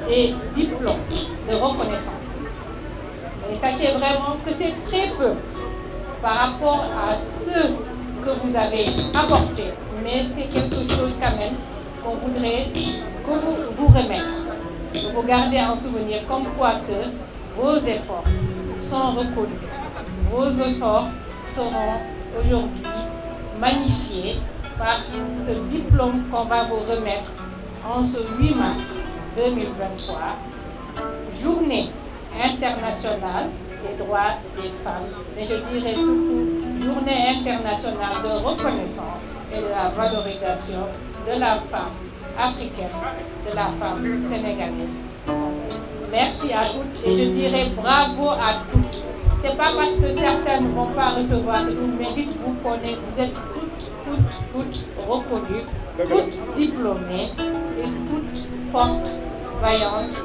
des diplômes de reconnaissance. Et sachez vraiment que c'est très peu par rapport à ce que vous avez apporté, mais c'est quelque chose quand même qu'on voudrait que vous remettre, de vous garder en souvenir comme quoi que vos efforts sont reconnus, vos efforts seront aujourd'hui magnifiés par ce diplôme qu'on va vous remettre en ce 8 mars 2023, journée internationale des droits des femmes, mais je dirais surtout journée internationale de reconnaissance et de la valorisation de la femme africaine, de la femme sénégalaise. Merci à toutes et je dirais bravo à toutes. C'est pas parce que certains ne vont pas recevoir que nous méritons, vous connaissez, vous êtes toutes reconnues, toutes diplômées et toutes fortes, vaillantes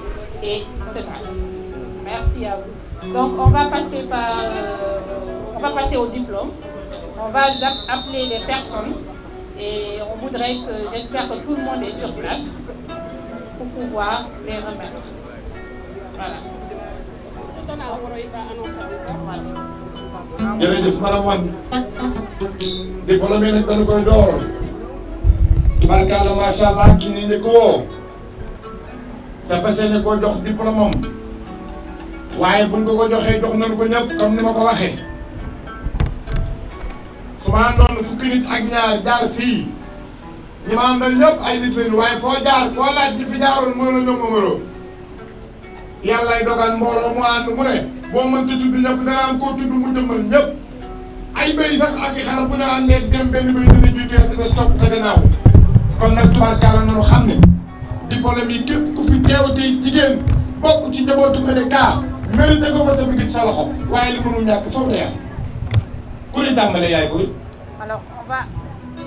et tenaces. Merci à vous. Donc on va passer au diplôme. On va appeler les personnes et on voudrait que, j'espère que tout le monde est sur place pour pouvoir les remettre. Voilà. jërëjëf madame Wane diplôme nag dañu koy door barkalla macha allah ki ni njëkk woo sa fas yéene koo jox diplôme am waaye buñ ko joxee jox nañu ko ñëpp comme ni ma ko waxee su ma àndoon fukki nit ak ñaar jaar fii ñi ma àndal ñëpp ay nit lañu waaye foo jaar koo laaj ñi fi jaaroon moo la ñoom numéro yàllaay dogal mbooloo mu ànd mu ne boo mënta tudd ñëpp dana am koo tudd mu jëmmal ñëpp ay béy sax ak i xar bu ñu àndee dem benn béy dina jiitu te des topp ca gannaaw kon nag tubaarkaala nañu xam ne diplôme yi képp ku fi teew tey jigéen bokk ci njabootu EDK mérité ko ko tamit sa loxo waaye li mënul ñàkk foofu day am ku ne tàmbalee yaay koy. Alors on va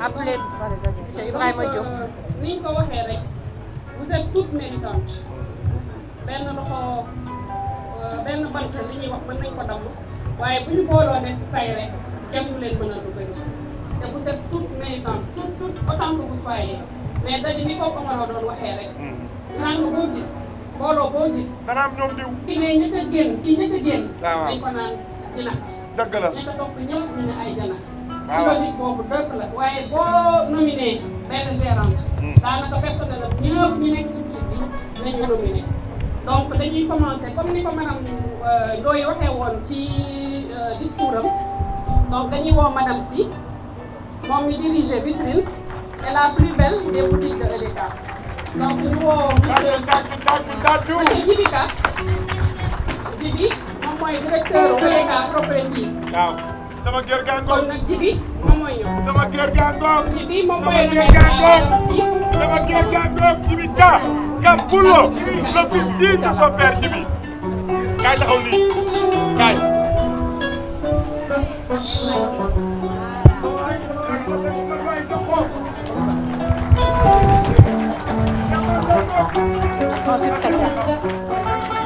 appeler M. Ibrahima Diop. ni ñu ko waxee rek vous êtes toutes méritantes benn loxo benn bant li ñuy wax mën nañ ko damm waaye bu ñu booloo nekk say rek kenn du leen mën a lu bëri te vous êtes toutes méritantes toutes autant que vous soyez mais dañu ni ko Omaro doon waxee rek nang boo gis booloo boo gis dana am ñoom diw ki ngay njëkk a génn ki njëkk a génn dañ ko naan jinax dëgg la ñi ko topp ñëpp ñu ne ay janax ci logique boobu dëpp la waaye boo nominé benn gérante daanaka personnel am ñëpp ñu nekk ci boutique bi nañu nominé donc dañuy commencer comme ni ko madame Ndoye waxee woon ci discours am donc dañuy woo madame Sy moom mi dirige vitrine et la plus belle des boutiques de EDK donc ñu woo monsieur Djibi Ka Djibi moom mooy directeur EDK propriétaire waaw sama kër gaa ngoog kon nag Djibi moom mooy ñëw sama kër gaa ngoog Djibi moom sama mooy kër gaa ngoog sama kër gaa ngoog Djibi Ka Kapoulo le fils digne de son père Djibi kaay taxaw nii kaay Ensuite Katia.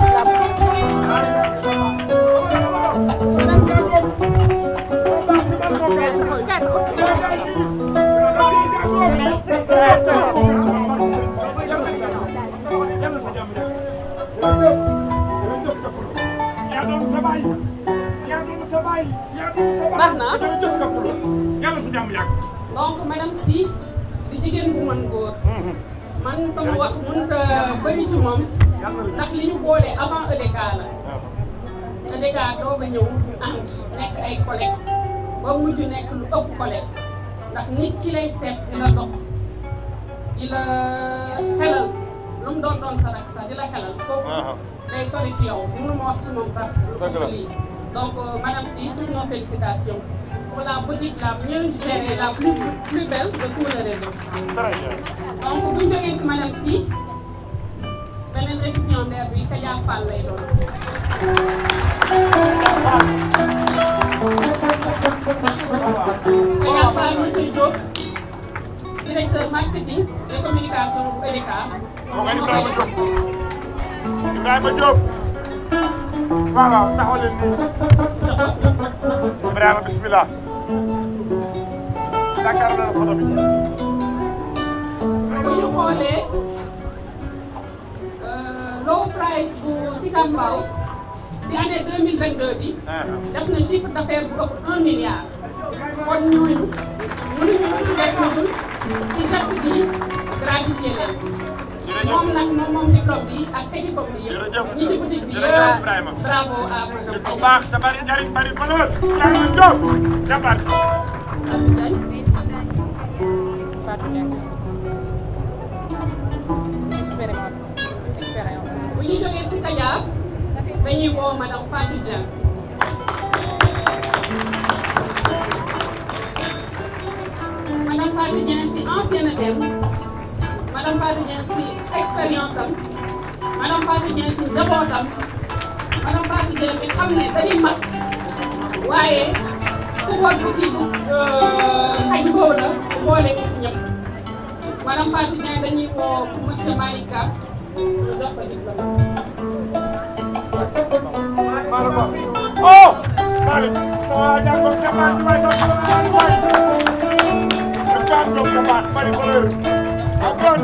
baax na donc madame Sy di jigéen bu mën góor man sama wax mënut a bëri ci moom ndax li ñu boole avant EDK la EDK doog a ñëw ànd nekk ay collègues ba mujj nekk lu ëpp collègue ndax nit ki lay seet di la dox di la xelal lu mu doon sa rak sax di la xelal kooku day sori ci yow mënu ma wax ci moom sax lii donc madame Sy toutes nos félicitations pour la boutique la mieux gérée la plus belle de tout le réseau. Donc bu ñu jógee ci madame Sy beneen récipiendaire bi Kadia Fall lay doon. Kadia Fall monsieur Diop directeur marketing et communication bu EDK. Ibrahima Diop waaw taxaw leen nii Ibrahima bismillah Dakar na photo bi bu ñu xoolee low price bu Sicap Mbao ci année 2022 bi def na chiffre d'affaires bu ëpp 1 milliard kon ñooñu mënuñu ñu def lu dul ci geste bi gratifié leen moom nag moom diplôme bi ak équipe bi yëpp ñi ci boutique bi yëpp bravo à madame bu baax te bari njariñ bari valeur Ibrahima Diop jàmbaar expérience bu ñu jógee ci Kadia dañuy woo madame Fatou Dieng madame Fatou Dieng ci ancienneté madame Fatou Dieng ci expérience am madame Fatou Dieng ci njabootam madame Fatou Dieng bi xam ne dañuy mag waaye ku boot bu ci xañ boobu la boole ko ci ñëpp madame Fatou Dieng dañuy woo monsieur Malika ñu jox ko diplôme. oh Malick sama jàngoon jàmbaar ji may doon waay sa jàngoon jàmbaar bari valeur encore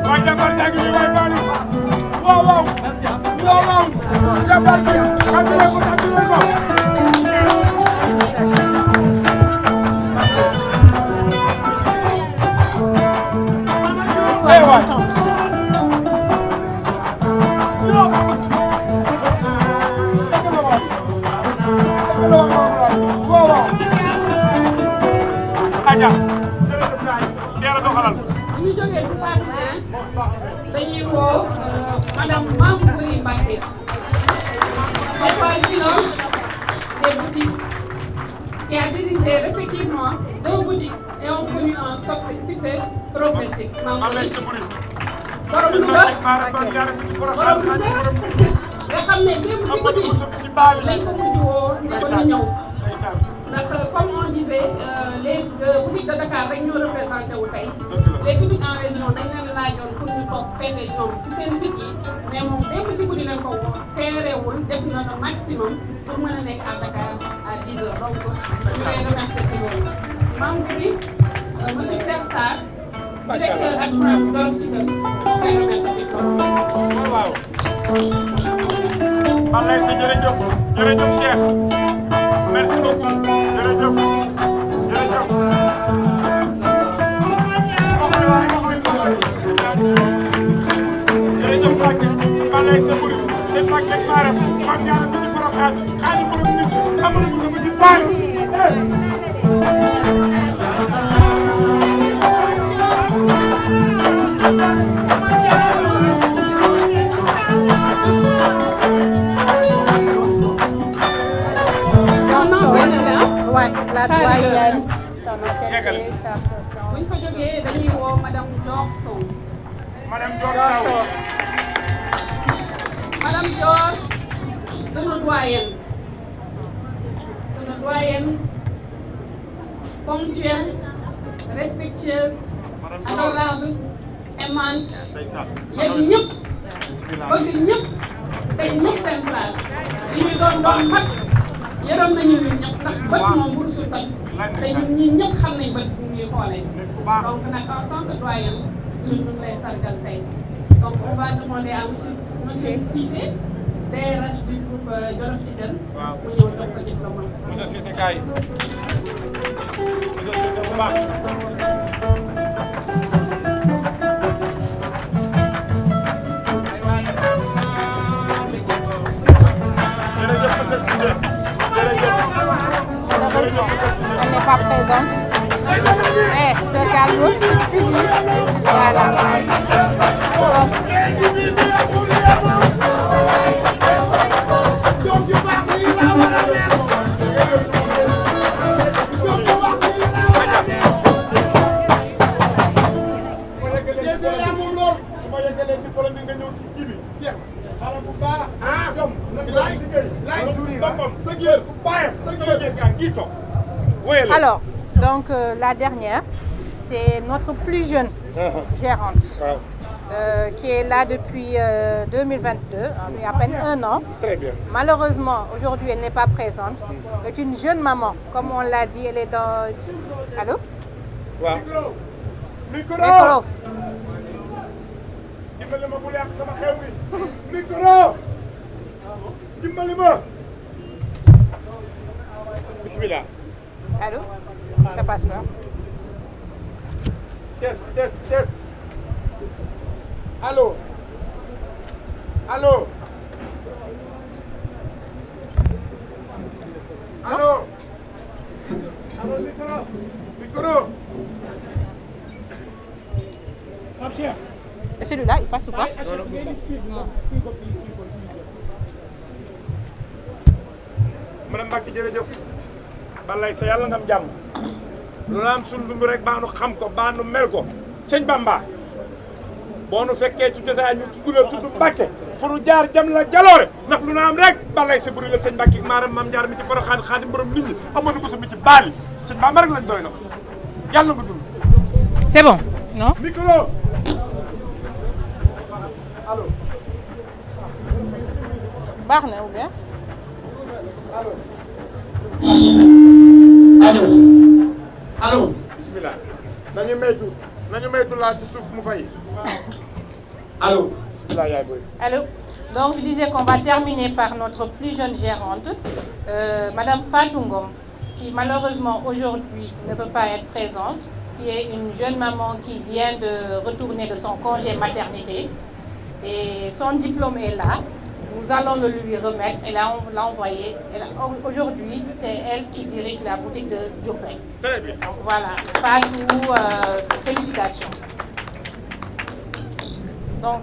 waa jàmbaar jàngi bi waay Malick waaw waaw waaw waaw jàmbaar ji tàmbalee ko bu ñu jógee ci Fatou Dieng dañuy woo madame Mame Boury Mbacké étoile finance des boutiques qui a dirigé respectivement 2 boutiques et ont connu un succès progressif. Mame Boury borom Louga nga xam ne démb ci guddi lañ ko mujj woo ne ko ñu ñëw ndax comme on disait les boutiques de Dakar rek ñoo représenté wu tey les boutiques en région dañ leen laajoon pour ñu toog fête ñoom ci seen site yi mais moom démb ci guddi lañ ko woo teerewul def na le maximum pour mën a nekk à Dakar à 10 heures donc ñu koy remercier ci loolu. Mame Boury monsieur Cheikh Sarr directeur adjoint bu Jolof ci kër moo koy remercier di ko. waaw man lay sa jërëjëf Cheikh merci beaucoup jërëjëf jërëjëf Mbacke man lay sa buri seen Mbacke maaram mam ñaara ci Porokhane xaadi borom nit amul mu sama ci baar la doyenne son ancienneté sa bu ñu fa jógee dañuy woo madame Dior Sow. madame Dior Sow. madame Dior sunu doyenne ponctuelle respectueuse adorable aimante yëg ñëpp bëgg ñëpp teg ñëpp seen place li ñu doon mag yërëm nañu ñun ñëpp ndax bët moom mburu su toj te ñun ñii ñëpp xam nañ bët bu ñuy xoolee donc nag en tant que doyen ñun ñu ngi lay sargal tey donc on va demander à monsieur Cissé DRH du groupe Jolof Chicken mu ñëw jox ko diplôme. monsieur Cissé kaay monsieur Cissé bu baax. Malheureusement, elle n'est pas présente. Eh, te calme, fini. Voilà. Alors, donc la dernière, c'est notre plus jeune gérante qui est là depuis 2022, il y a à peine un an. Très bien. Malheureusement, aujourd'hui, elle n'est pas présente. Elle est une jeune maman, comme on l'a dit, elle est dans... Allô? Waaw. Micro. Dimbali ma bul yàq sama xew bi. Micro. Dimbali ma. Bismillah. Allô? Ça passe pas. Test. Allô. Allô. Micro. Et celui-là, il passe ou pas? Non. Madame Mbacke jërëjëf balay sa yàlla nga am jàmm lu la am sunu dund rek baa nu xam ko baa nu mel ko sëñ Bamba boo nu fekkee ci jotaay ñu tudd Mbacke fu nu jaar jam la jaloore ndax lu na am rek balay sa buri la sëñ Mbacke maaram maam jaar mi ci Porokhane Xaadim borom nit ñi amoon na ko mi ci baali sëñ Bamba rek lañ doy na yàlla nga dund. C'est bon, non? Micro. Allô. Baax na ou bien? Allô. Bismillah. nañu maytu laa ci suuf mu fay. Allô. Bismillah yaay boy. Allô. Donc je disais qu'on va terminer par notre plus jeune gérante, Madame Fatou Ngom, qui malheureusement aujourd'hui ne peut pas être présente, qui est une jeune maman qui vient de retourner de son congé maternité. Et son diplôme est là. Nous allons le lui remettre. Elle a envoyé. Aujourd'hui, c'est elle qui dirige la boutique de Diourbel. Très bien. Voilà. Fatou, félicitations. Donc,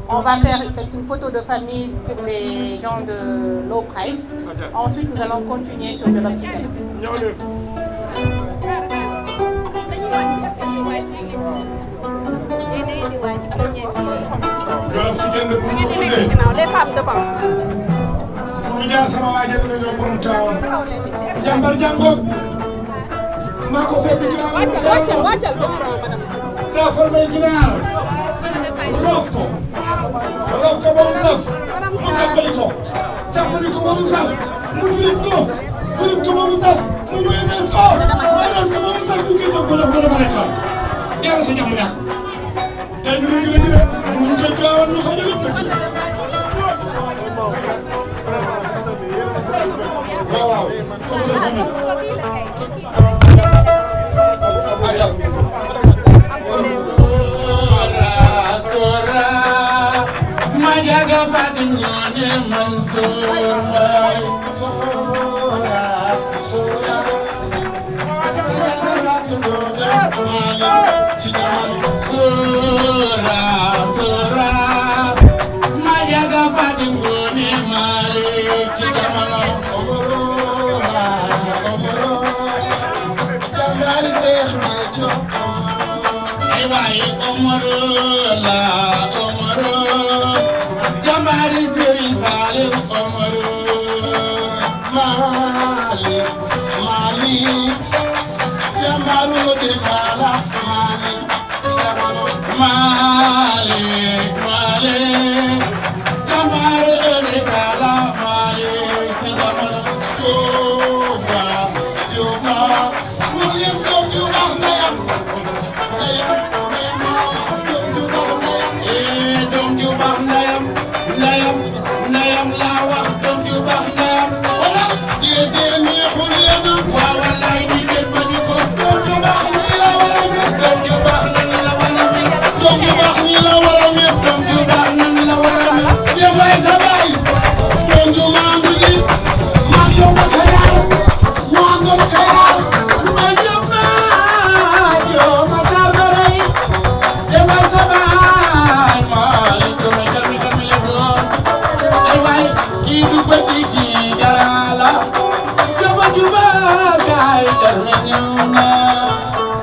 on va faire une photo de famille pour les gens de Low Price. Ensuite, nous allons continuer sur de l'optical. Jolof ci kenn bu ñu ko tuddee. Les femmes devant. fu ñu jaar sama waa jël nañoo borom Tiwaawan. jàmbar jàngoog. maa ko fekk Tiwaawan. saafara may ginaar. roof ko ba mu saf. mu sàppali ko. sàppali ko ba mu saf. mu firib ko ba mu saf. mu mayonnaise ko ba mu saf. ñu koy jox ko def ba dama lekkal. yàlla sa jàmm yàgg. tey ñu ngi gën a ñu koy Tiwaawan ñu xam ne lépp dëkk la. waaw soxna Sora ma jaga Fatou Ngoné Mansour Mbaye Sora ma jaga Fatou Ngoné Malick ci jamono Sora ma jaga Fatou Ngoné Malick ci jamono jambari Cheikh Macho ay waay Omaro la Omaro jambari Serigne Saliou Omaro Mali jambaru de kala Mali ci jamono Mali jambaru de kala Mali ci jamono Juba William doom ju baax ndeyam doom ju baax ndeyam laa wax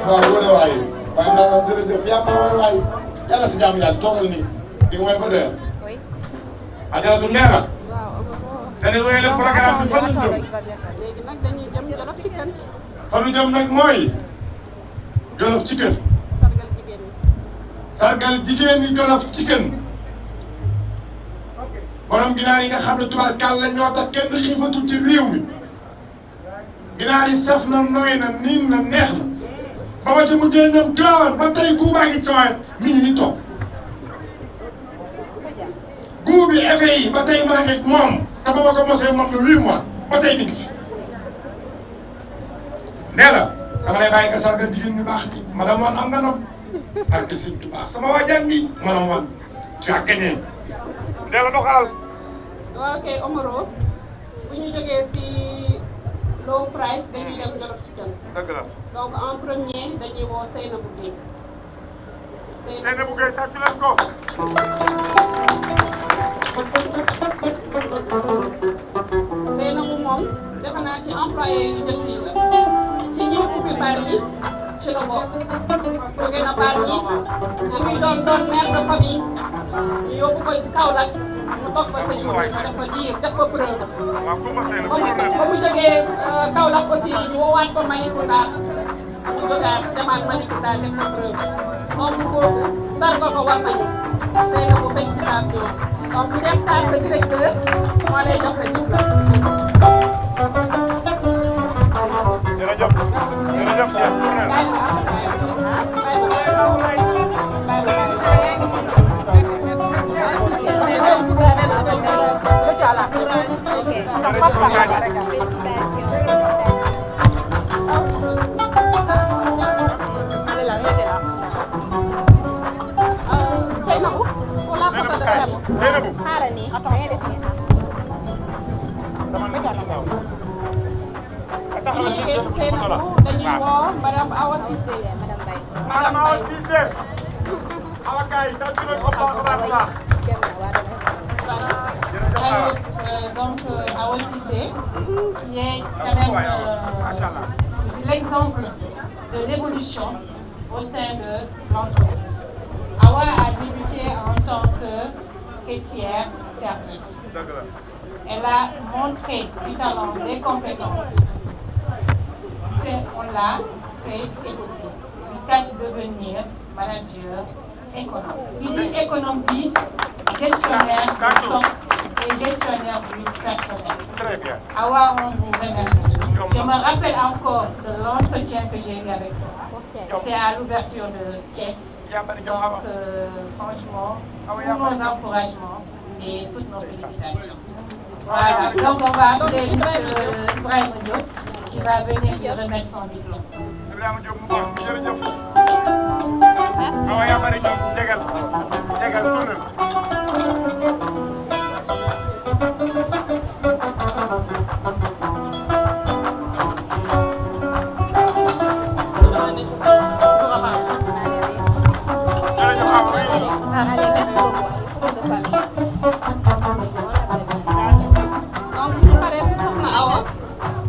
waaw loolu waay waaye ndax nag jërëjëf yaa ma woon waay yàlla si jàmm yàlla toogal nii di nga may ba doyal. Ajaratu nee na. te ne wéyale programme bi fan lañ jëm. léegi nag dañuy jëm Jolof Chicken. fan ñu jëm nag mooy Jolof Chicken. sargal jigéen ñi. sargal jigéen ñi Jolof Chicken. borom ginaar yi nga xam ne tubaarkàlla ñoo tax kenn xiifatul ci réew mi. ginaar yi saf na nooy na niin na neex na. ba ma ci mujjee ñoom Tiwaawan ba tey guubaa ngi sama wet mi ngi ni toog. guub bi effet yi ba tey maa ngi moom te ba ma ko mosee moom la 8 mois ba tey mi ngi fi. nee na dama lay bàyyi nga sargal jigéen ñu baax ci madame Wane am nga nopp parce que Sëñ Tuubaa sama waa jàng bi madame Wane tu as gagné. nee na doxalal. waaw kay Omaro bu ñu jógee si low price dañuy dem Jolof Chicken. dëgg la. donc en premier dañuy woo Seynabou Gueye. Seynabou Gueye tàcc leen ko. Seynabou moom defe naa ci employé yu njëkk yi la ci ñi ubbi bar yi ci la bokk jóge na bar yi li muy doon mère de famille ñu yóbbu ko Kaolack mu toog fa séjour dafa diir def ko preuve ba mu jógee Kaolack aussi ñu woowaat ko Malicounda mu jógaat demaat Malicounda def ko preuve donc foofu sargal ko war nañu Seynabou félicitation donc Cheikh Sarr sa directeur moo lay jox sa diplôme. jërëjëf jërëjëf Cheikh. Seynabou pour la photo de Seynabou. xaaral nii da ngay def nii. Seynabou dañuy woo madame Awa Cissé. madame Awa Cissé. Awa Gaye tàcc leen ko baax a baax. Donc Awa Cissé, qui est quand même l'exemple de l'évolution au sein de l'entreprise. Awa a débuté en tant que caissière service. Elle a montré du talent, des compétences. On l'a fait évoluer jusqu'à devenir manager économe. Qui dit économe dit gestionnaire du stock et gestionnaire du personnel. Très bien. Awa, on vous remercie. Je me rappelle encore de l'entretien que j'ai eu avec toi. C'était à l'ouverture de Thiès. Donc, franchement, tous nos encouragements et toutes nos félicitations. Voilà, donc on va appeler M. Ibrahim Diop qui va venir lui remettre son diplôme. Ibrahima Diop mu baax jërëjëf. Awa yaa bari jom jégal jégal tournel. Allez, merci beaucoup. Photo de famille. donc bu ñu paree si soxna Awa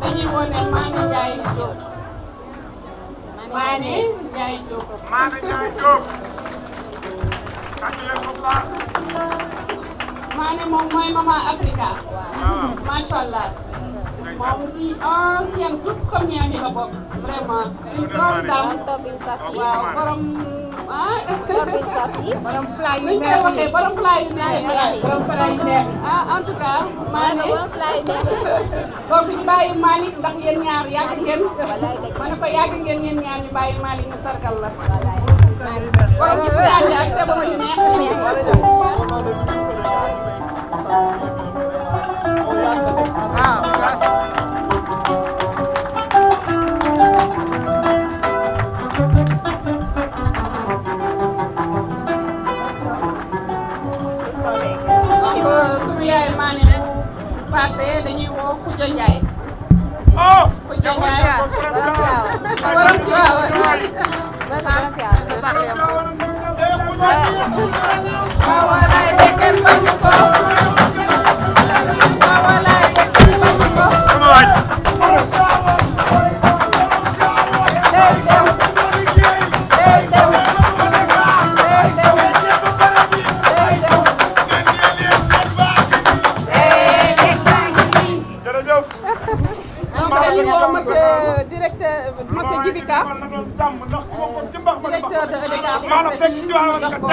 dañuy wone Mané Ndiaye Diop. Mané Ndiaye Diop. Mané Ndiaye Diop. tàcc leen ko baax. Mané moom mooy Maman Africa. macha allah. moom si ancienne toute première bi la bokk. vraiment une grande dame. waaw borom borom plat yu nuñ koy waxee borom plat yu neex yi. borom plat yu neex yi. en tout cas Mané donc ñu bàyyi Malick ndax yéen ñaar yàgg ngeen. ma ne ko yàgg ngeen yéen ñaar ñu bàyyi Malick mu sargal la. borom ci siyaat ak sebama yu neex. suñu yaay Mané mu passé dañuy woo Khoudia Ndiaye. Khoudia Ndiaye borom Tiwaawan. waaw walaay dégg ngeen bañ ko. waaw walaay dégg ngeen bañ ko. directeur, monsieur Djibika, directeur de EDECA Entreprise, jox ko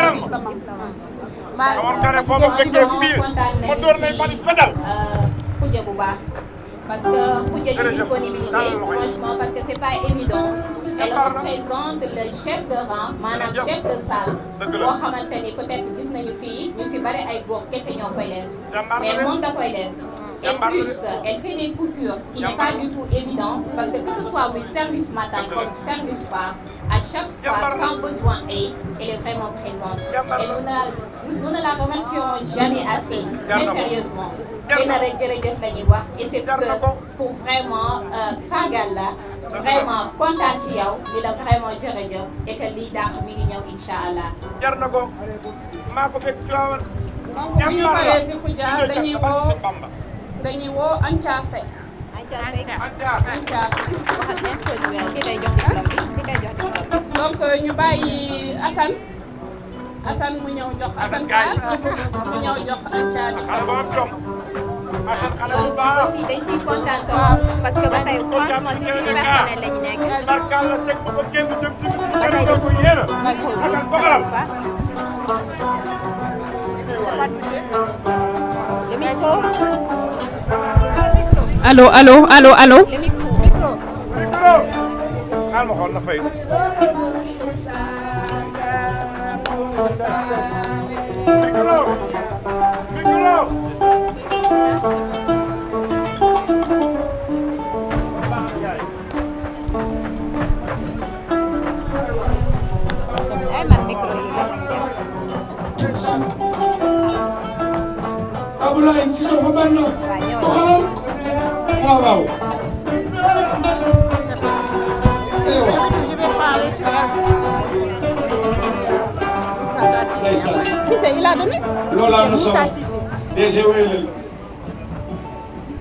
Khoudia bu baax parce que Khoudia ci disponibilité franchement parce que c'est pas évident. Elle représente le chef de rang maanaam chef de salle boo xamante ni peut-être gis nañu fii ñu si bari ay góor kese ñoo koy def mais moom da koy def. Et plus, elle fait des coupures qui n'est pas du tout évident parce que ce soit oui, service matin comme service soir, à chaque fois quand besoin est, elle est vraiment présente. Et nous ne la remercierons jamais assez, très sérieusement. Et c'est pour vraiment sargal la vraiment kontaan ci yow di la vraiment jërëjëf et que lii dàq mi ngi ñëw incha allah. jar na ko maa ko fekk Tiwaawan. donc bu ñu paree si Khoudia dañuy woo Ancha Seck. donc ñu bàyyi Assane mu ñëw jox Assane Fall mu ñëw jox Ancha loolu aussi dañ ciy kontaan trop parce que ba tey franchement si suñu personnel la ñu nekk. ba tey le micro. allo. le micro. alma xool na fay. micro. Abdoulaye Sissoko Banna doxalal waaw. Je vais parler sur elle. Cissé, il a donné. Lola nous sommes DG Wéyel.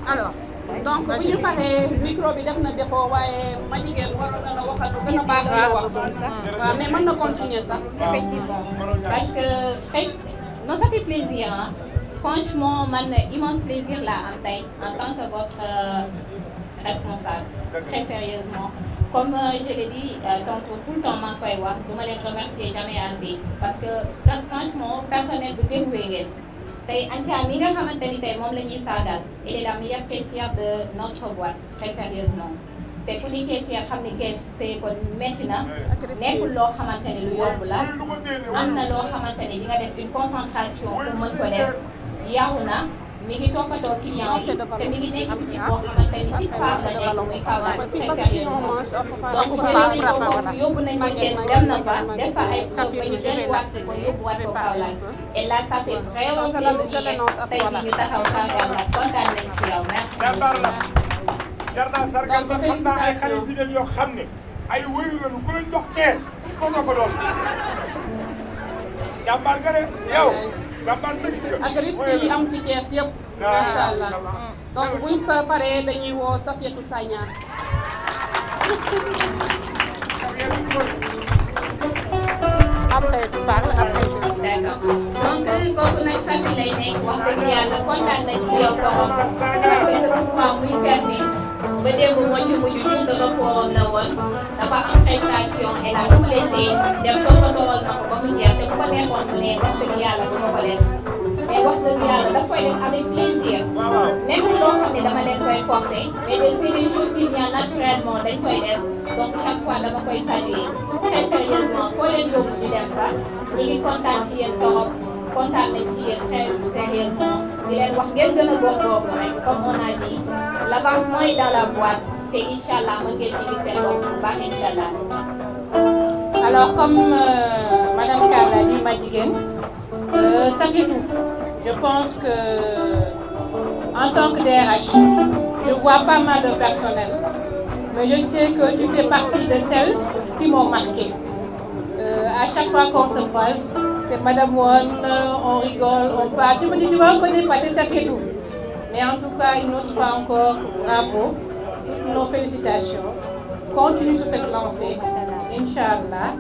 Alors, donc bu ñu paree micro bi def na défaut waaye ma jigéen waroon na la waxal lu gën a baax la wax. waaw mais mën na continuer sax. Effectivement parce que non ça fait plaisir hein. Franchement man immense plaisir là am tey en tant que votre responsable très sérieusement comme je l'ai dit donc tout le temps maa ngi koy wax du ma leen remercier jamais assez parce que franchement personnel bu dévoué ngeen tey Ancha mi nga xamante ni tey moom la ñuy saagal elle est la meilleure caissière de notre boîte très sérieusement te fu ni caissière xam ni caisse te kon metti na nekkul loo xamante ni lu yomb la am na loo xamante ni di nga def une concentration pour mën ko def yaru na mi ngi toppatoo client yi te mi ngi nekk ci site boo xamante ni site phare la nekk muy Kaolack très sérieusement donc jëlee nañ ko foofu yóbbu nañ ko Thiès dem na fa def fa ay preuve ba ñu delluwaat ko yóbbuwaat ko Kaolack et là ça fait vraiment plaisir tey jii ñu taxaw sargal la kontaan nañ ci yow merci. jar naa sargal ba xam naa ay xale jigéen yoo xam ne ay wëyu lañu ku leen jox kees ko nga ko doon jàmbaar nga de yow jàmbaar dëgg nga ak risque yi am ci kees yëpp macha allah donc buñ fa paree dañuy woo Safiatou Sagna. Après tu parles, après je... D'accord donc kooku nag Safi lay nekk wax dëgg yàlla kontaan nañ ci yow trop parce que ce soit muy service ba démb moo ci mujj jour de repos na woon dafa am prestation et a tout laissé dem toppatoowal na ko ba mu jeex te bu ko neexoon mu ne wax dëgg yàlla du ma ko def mais wax dëgg yàlla daf koy def avec plaisir nekkul loo xam ne dama leen koy forcer mais c'est des choses qui viennent naturellement dañ koy def donc chaque fois dama koy saluer très sérieusement foo leen yóbbu ñu dem fa ñi ngi kontaan ci yéen torop kontaan nañ ci yéen très sérieusement di leen wax ngeen gën a góorgóorlu rek comme on a dit l'avancement est dans la boîte te incha allah mën ngeen ci gis seen bopp bu baax incha allah. Alors comme Madame Ka l'a dit Madjiguène, ça fait tout. Je pense que en tant que DRH, je vois pas mal de personnel, mais je sais que tu fais partie de celles qui m'ont marqué. À chaque fois qu'on se croise, c'est Madame Wan, on rigole, on parle. Tu me dis, tu vas encore dépasser, ça fait tout. Mais en tout cas, une autre fois encore, bravo, toutes nos félicitations. Continue sur cette lancée, Inch'Allah.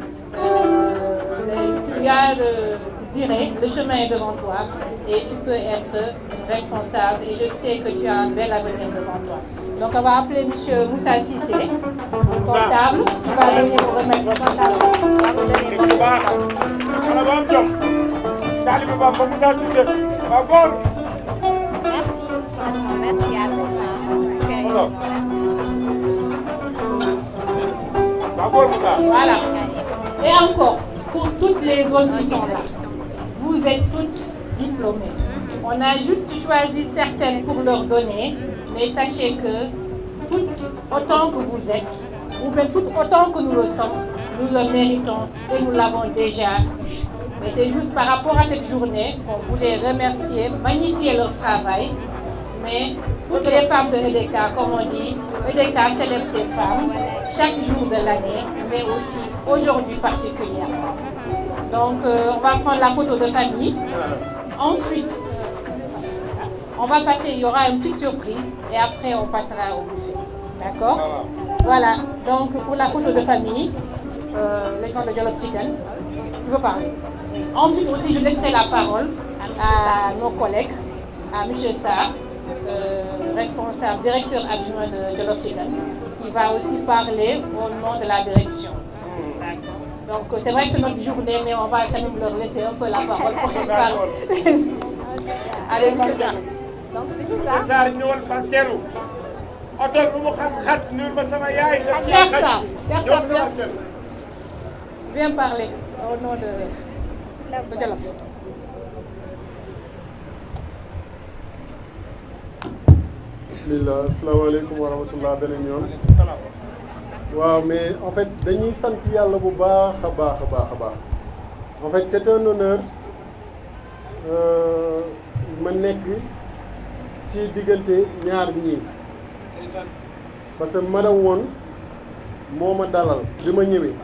Tu as le chemin est devant toi et tu peux être responsable et je sais que tu as un bel avenir devant toi. Donc on va appeler monsieur Moussa Cissé, comptable, qui va venir vous remettre votre Merci, franchement, merci à vous. Sérieusement, merci. Voilà. Et encore, pour toutes les autres qui sont là, vous êtes toutes diplômées. On a juste choisi certaines pour leur donner, mais sachez que toutes autant que vous êtes, ou bien toutes autant que nous le sommes, nous le méritons et nous l'avons déjà eu. Mais c'est juste par rapport à cette journée qu'on voulait remercier, magnifier leur travail. Mais toutes les femmes de EDK, comme on dit, EDK célèbre ses femmes chaque jour de l'année, mais aussi aujourd'hui particulièrement. Donc on va prendre la photo de famille. Ensuite, on va passer, il y aura une petite surprise et après on passera au buffet. D'accord? Voilà, donc pour la photo de famille, les gens de Jollof Chicken, tu veux parler? Ensuite aussi, je laisserai la parole à nos collègues, à M. Sarr, responsable, directeur adjoint de Jollof Chicken, qui va aussi parler au nom de la direction. Donc c'est vrai que c'est notre journée, mais on va quand même leur laisser un peu la parole pour qu'ils parlent. Allez, M. Sarr. Donc, Monsieur Sarr ñëwal barkeelu oto lu mu xat-xat nuyu ma sama yaay. Viens parler au nom de Jollof. bismillah asalaamaaleykum wa rahmatullah beneen yoon. waaw mais en fait dañuy sant yàlla bu baax a baax a baax a baax en fait c'est un honneur ma nekk ci diggante ñaar ñii parce que madame woon moo ma dalal bi ma ñëwee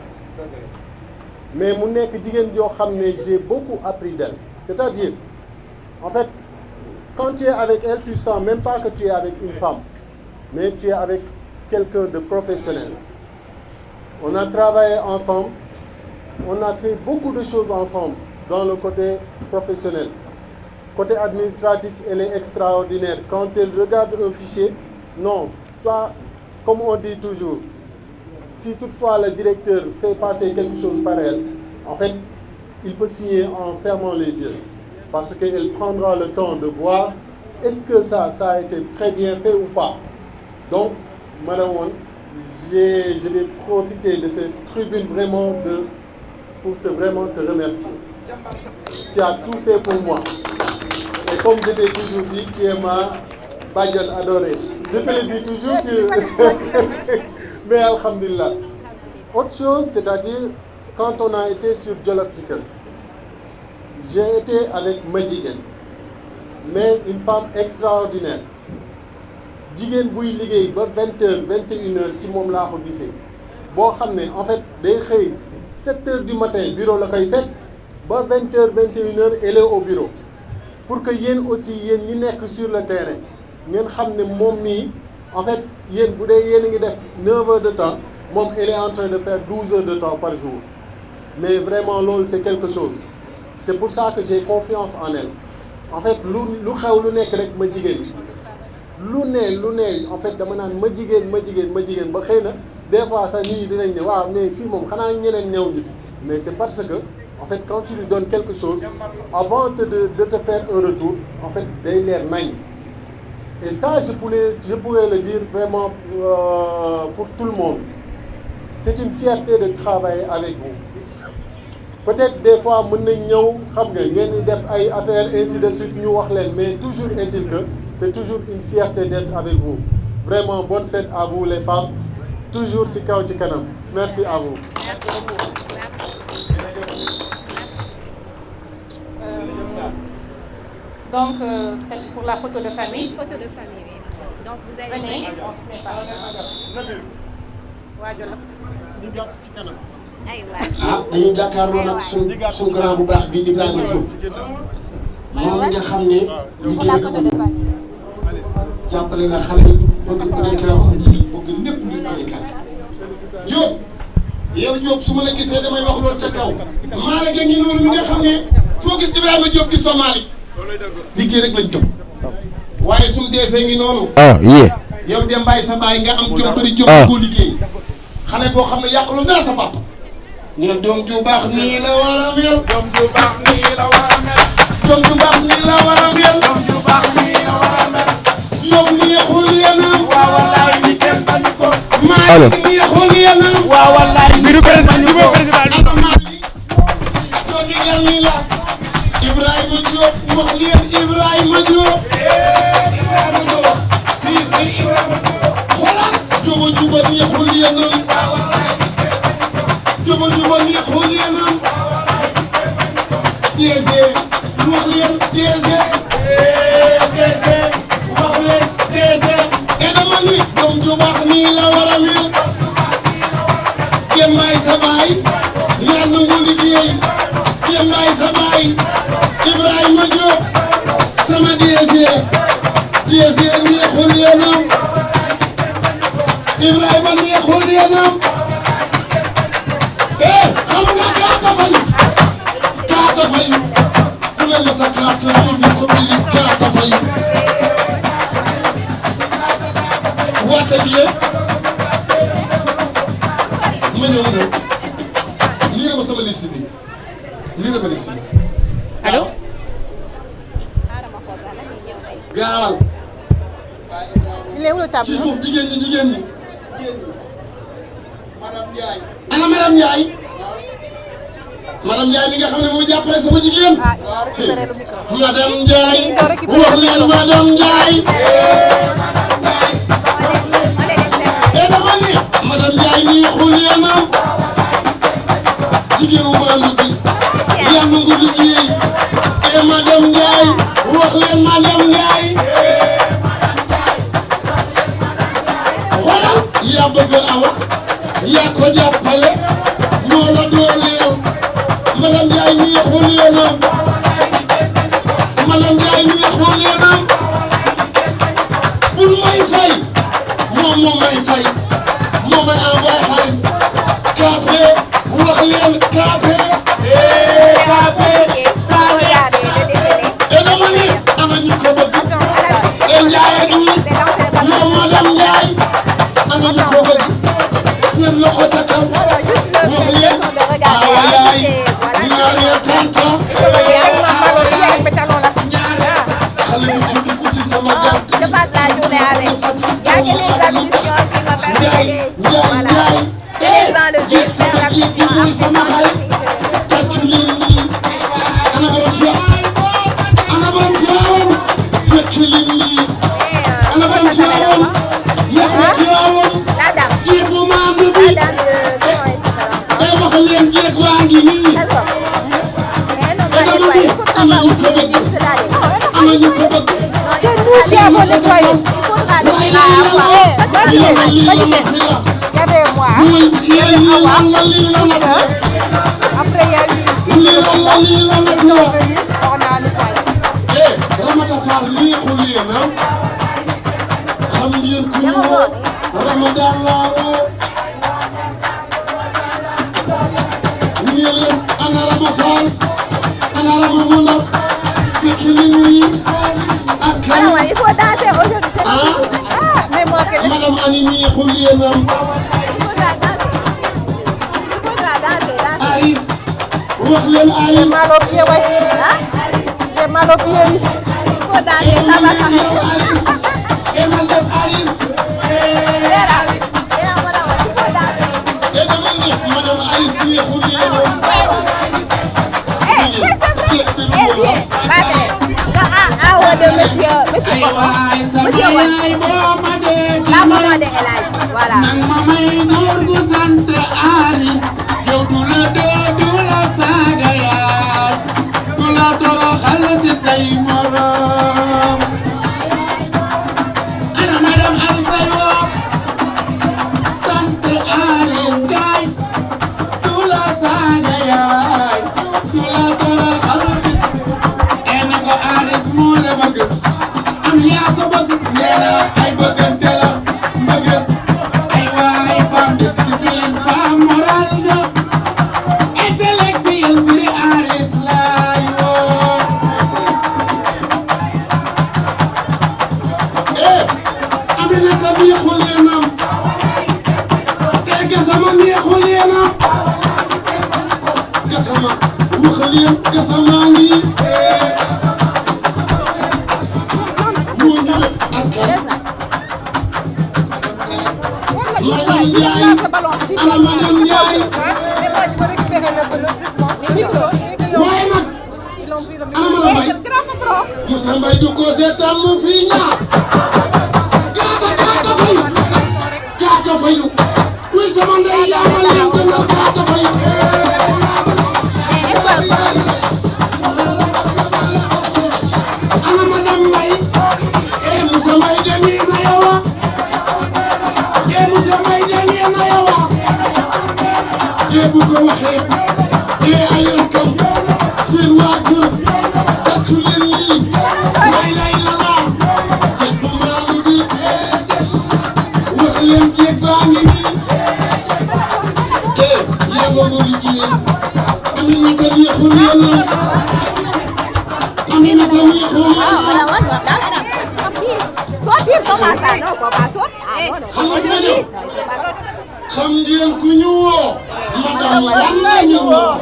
mais mu nekk jigéen joo xam ne j'ai beaucoup appris d'elle. C'est-à-dire en fait quand tu es avec elle tu sens même pas que tu es avec une femme mais tu es avec quelqu'un de professionnel. On a travaillé ensemble, on a fait beaucoup de choses ensemble dans le côté professionnel. Côté administratif, elle est extraordinaire. Quand elle regarde un fichier, non, toi, comme on dit toujours, si toutefois le directeur fait passer quelque chose par elle, en fait, il peut signer en fermant les yeux. Parce qu'elle prendra le temps de voir est-ce que ça a été très bien fait ou pas. Donc, Madame Wan, je vais profiter de cette tribune vraiment pour vraiment te remercier. Tu as tout fait pour moi. Et comme je t'ai toujours dit, tu es ma Badiane adorée. Je te le dis toujours, mais alhamdulillah. Autre chose, c'est-à-dire, quand on a été sur Jollof Chicken, j'ai été avec Madjigen, mais une femme extraordinaire. Jigéen buy liggéey ba 20h 21h ci moom laa ko gisee boo xam ne en fait day xëy 7h du matin bureau la koy fekk ba 20h 21h elle est au bureau pour que yéen aussi yéen ñi nekk sur le terrain ngeen xam ne moom mii en fait yéen bu dee yéen a ngi def 9 heures de temps moom elle est en train de faire 12 heures de temps par jour mais vraiment loolu c'est quelque chose c'est pour ça que j'ai confiance en elle en fait lu xew lu nekk rek ma jigéen lu ne en fait dama naan ma jigéen ba xëy na des fois sax nit ñi dinañ ne waaw mais fii moom xanaa ñeneen ñëw ñu fi mais c'est parce que en fait quand tu lui donnes quelque chose avant de te faire un retour en fait day leer nañ et ça je pourrais le dire vraiment pour tout le monde c'est une fierté de travailler avec vous peut-être des fois mën nañ ñëw xam nga ngeen di def ay affaires ainsi de suite ñu wax leen mais toujours est-il que c'est toujours une fierté d'être avec vous. Vraiment, bonne fête à vous les femmes. Toujours ci kaw ci kanam. Merci à vous. Merci beaucoup. Donc, peut-être pour la photo de famille. Photo de famille, oui. Donc, vous allez... Venez, on se prépare. Waa Jolof. ah dañuy jàkkaarloo nag suñ grand bu baax bii Ibrahima Diop moom nga xam ne liggéey ko jàppale na xale yi bëgg EDK wax ji bëgg lépp luy EDK Diop yow Diop su ma la gisee damay wax loolu ca kaw Malick a ngi noonu mi nga xam ne foo gis Ibrahima Diop gis fa Malick liggéey rek lañ tëb waaye suñu deesee ngi noonu. ah yee. yow dem bàyyi sa baay nga am jom bari jom koo liggéey xale boo xam ne yàqulu dara sa papa ñu ne doom ju baax nii la war a mel doom ju baax nii la war a mel doom ju baax nii la war a mel doom ju baax nii la war a mel yow neexul yanam waaw wallaay ni kenn bañu ko maa neexul yanam waaw wallaay mbiru président jooju yar nii la Ibrahima Diop wax leen Ibrahima Diop si Ibrahima Diop xoolal juba juba neexul yanam juba juba neexul yanam DG wax leen DG wax leen DG e dama ni doom ju baax nii la war a mel Dembaay sa baay yaa nangu liggéey Dembaay sa baay Ibrahima Diop sama DG neexul yanam Ibrahima neexul yanam xam nga kaata fayu ku leen ma sa kaata yóbbu ko biir kaata fayu waate gi yëpp ma ñëw lii ma sama liste bi lii ma liste bi allo gaawal ci suuf jigéen ñi ana madame Ndiaye madame Ndiaye mi nga xam ne moo jàppale sama jigéen madame Ndiaye wax leen madame Ndiaye dama ni madame Ndiaye nii xul yanam jigéenu maanu gi yaa nangu liggéey madame Ndiaye wax leen madame Ndiaye xoolal yaa bëgg awa yaa ko jàppale moo la dooleel madame Ndiaye nii xul yanam madame Ndiaye nii xul yanam bul may fay moom may fay moom may envoyé xaalis Kaabe wax leen Kaabe Sané dama ni ana ñu ko bëgg Ndiaye du yow madame Ndiaye ana ñu ko bëgg seen loxo ca kaw wax leen awa yaay ñaari tanta xale bu ci dugg ci sama gàtt Ndiaye sama jiit bi muy sama xarit tàccu leen lii ana borom Tiwaawan feccu leen lii ana borom Tiwaawan yàq na Tiwaawan jiit bu maandu bi wax leen jeeg waa ngi nii dama ni ana ñu ko bëgg ana ñu ko bëgg Ramata Fall nii xul yéenam xam ngeen ku ñu woo Ramadan laa woo nii leen ana Rama Fall ana Rama mu ndaw fekk nañu nii ak kan il faut danser aujourd'hui madame Ani nii xul yéenam Aris wax leen Aris mal au pied way j'ai mal au pied il faut danser ça va Aris emal def Aris madame Aris nii xul yéenam de monsieur la maman de El Hadj voilà nang mamay góor gu sant Aris yow du la doo du la saaga yaay du la toroxal si say morom ana madame Aris lay woo sant Aris gaay du la saaga yaay du la toroxal ene ko Aris moo la bëgg am yaa ko bëgg nee na ay bëggante la mbëgg ay waay femme discipline Gassama neexul yéena Gassama waxal yéen Gassama ngi moo ngi rek ak kan Madame Ndiaye ana Madame Ndiaye waaye nag ana Madame Mbaye Moussa Mbaye du ko seetaan mu fii ñaar kaata fayu wi sama ndey yaa ma leen gënal kaata fayu ana Madame Mbaye Moussa Mbaye demee na yowa Moussa Mbaye demee na yowa bu ko waxee ay rakam seen waa kër tàccu leen lii lay lay la laa jeeg bu maandu bi wax leen jeeg baa ngi nii yaa ma nga liggéey Aminata neexul yéena Aminata neexul yéena Sortir comment ça? Non, faut pas sortir. Ah non, non. Xam ngeen ku ñu woo madame lan la ñu woo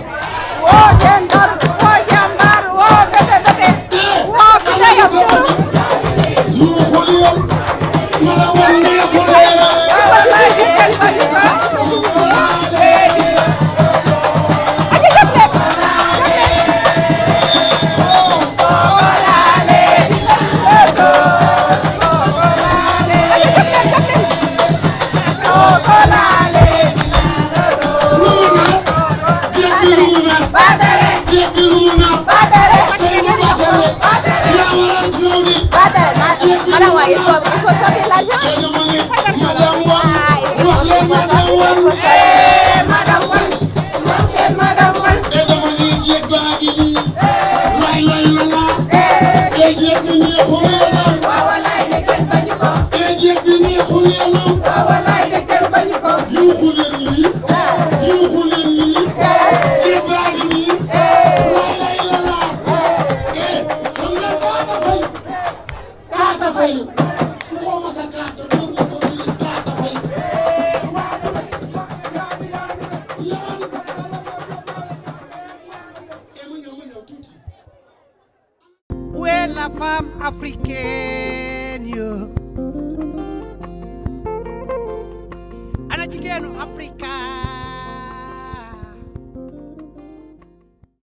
woo jëndal woo jàmbaar woo bébé bébé woo bébé ñu waxul yoon ma la war neexul yéena Il faut sortir l'argent. Où est la femme africaine yo? Ana jigéenu Afrika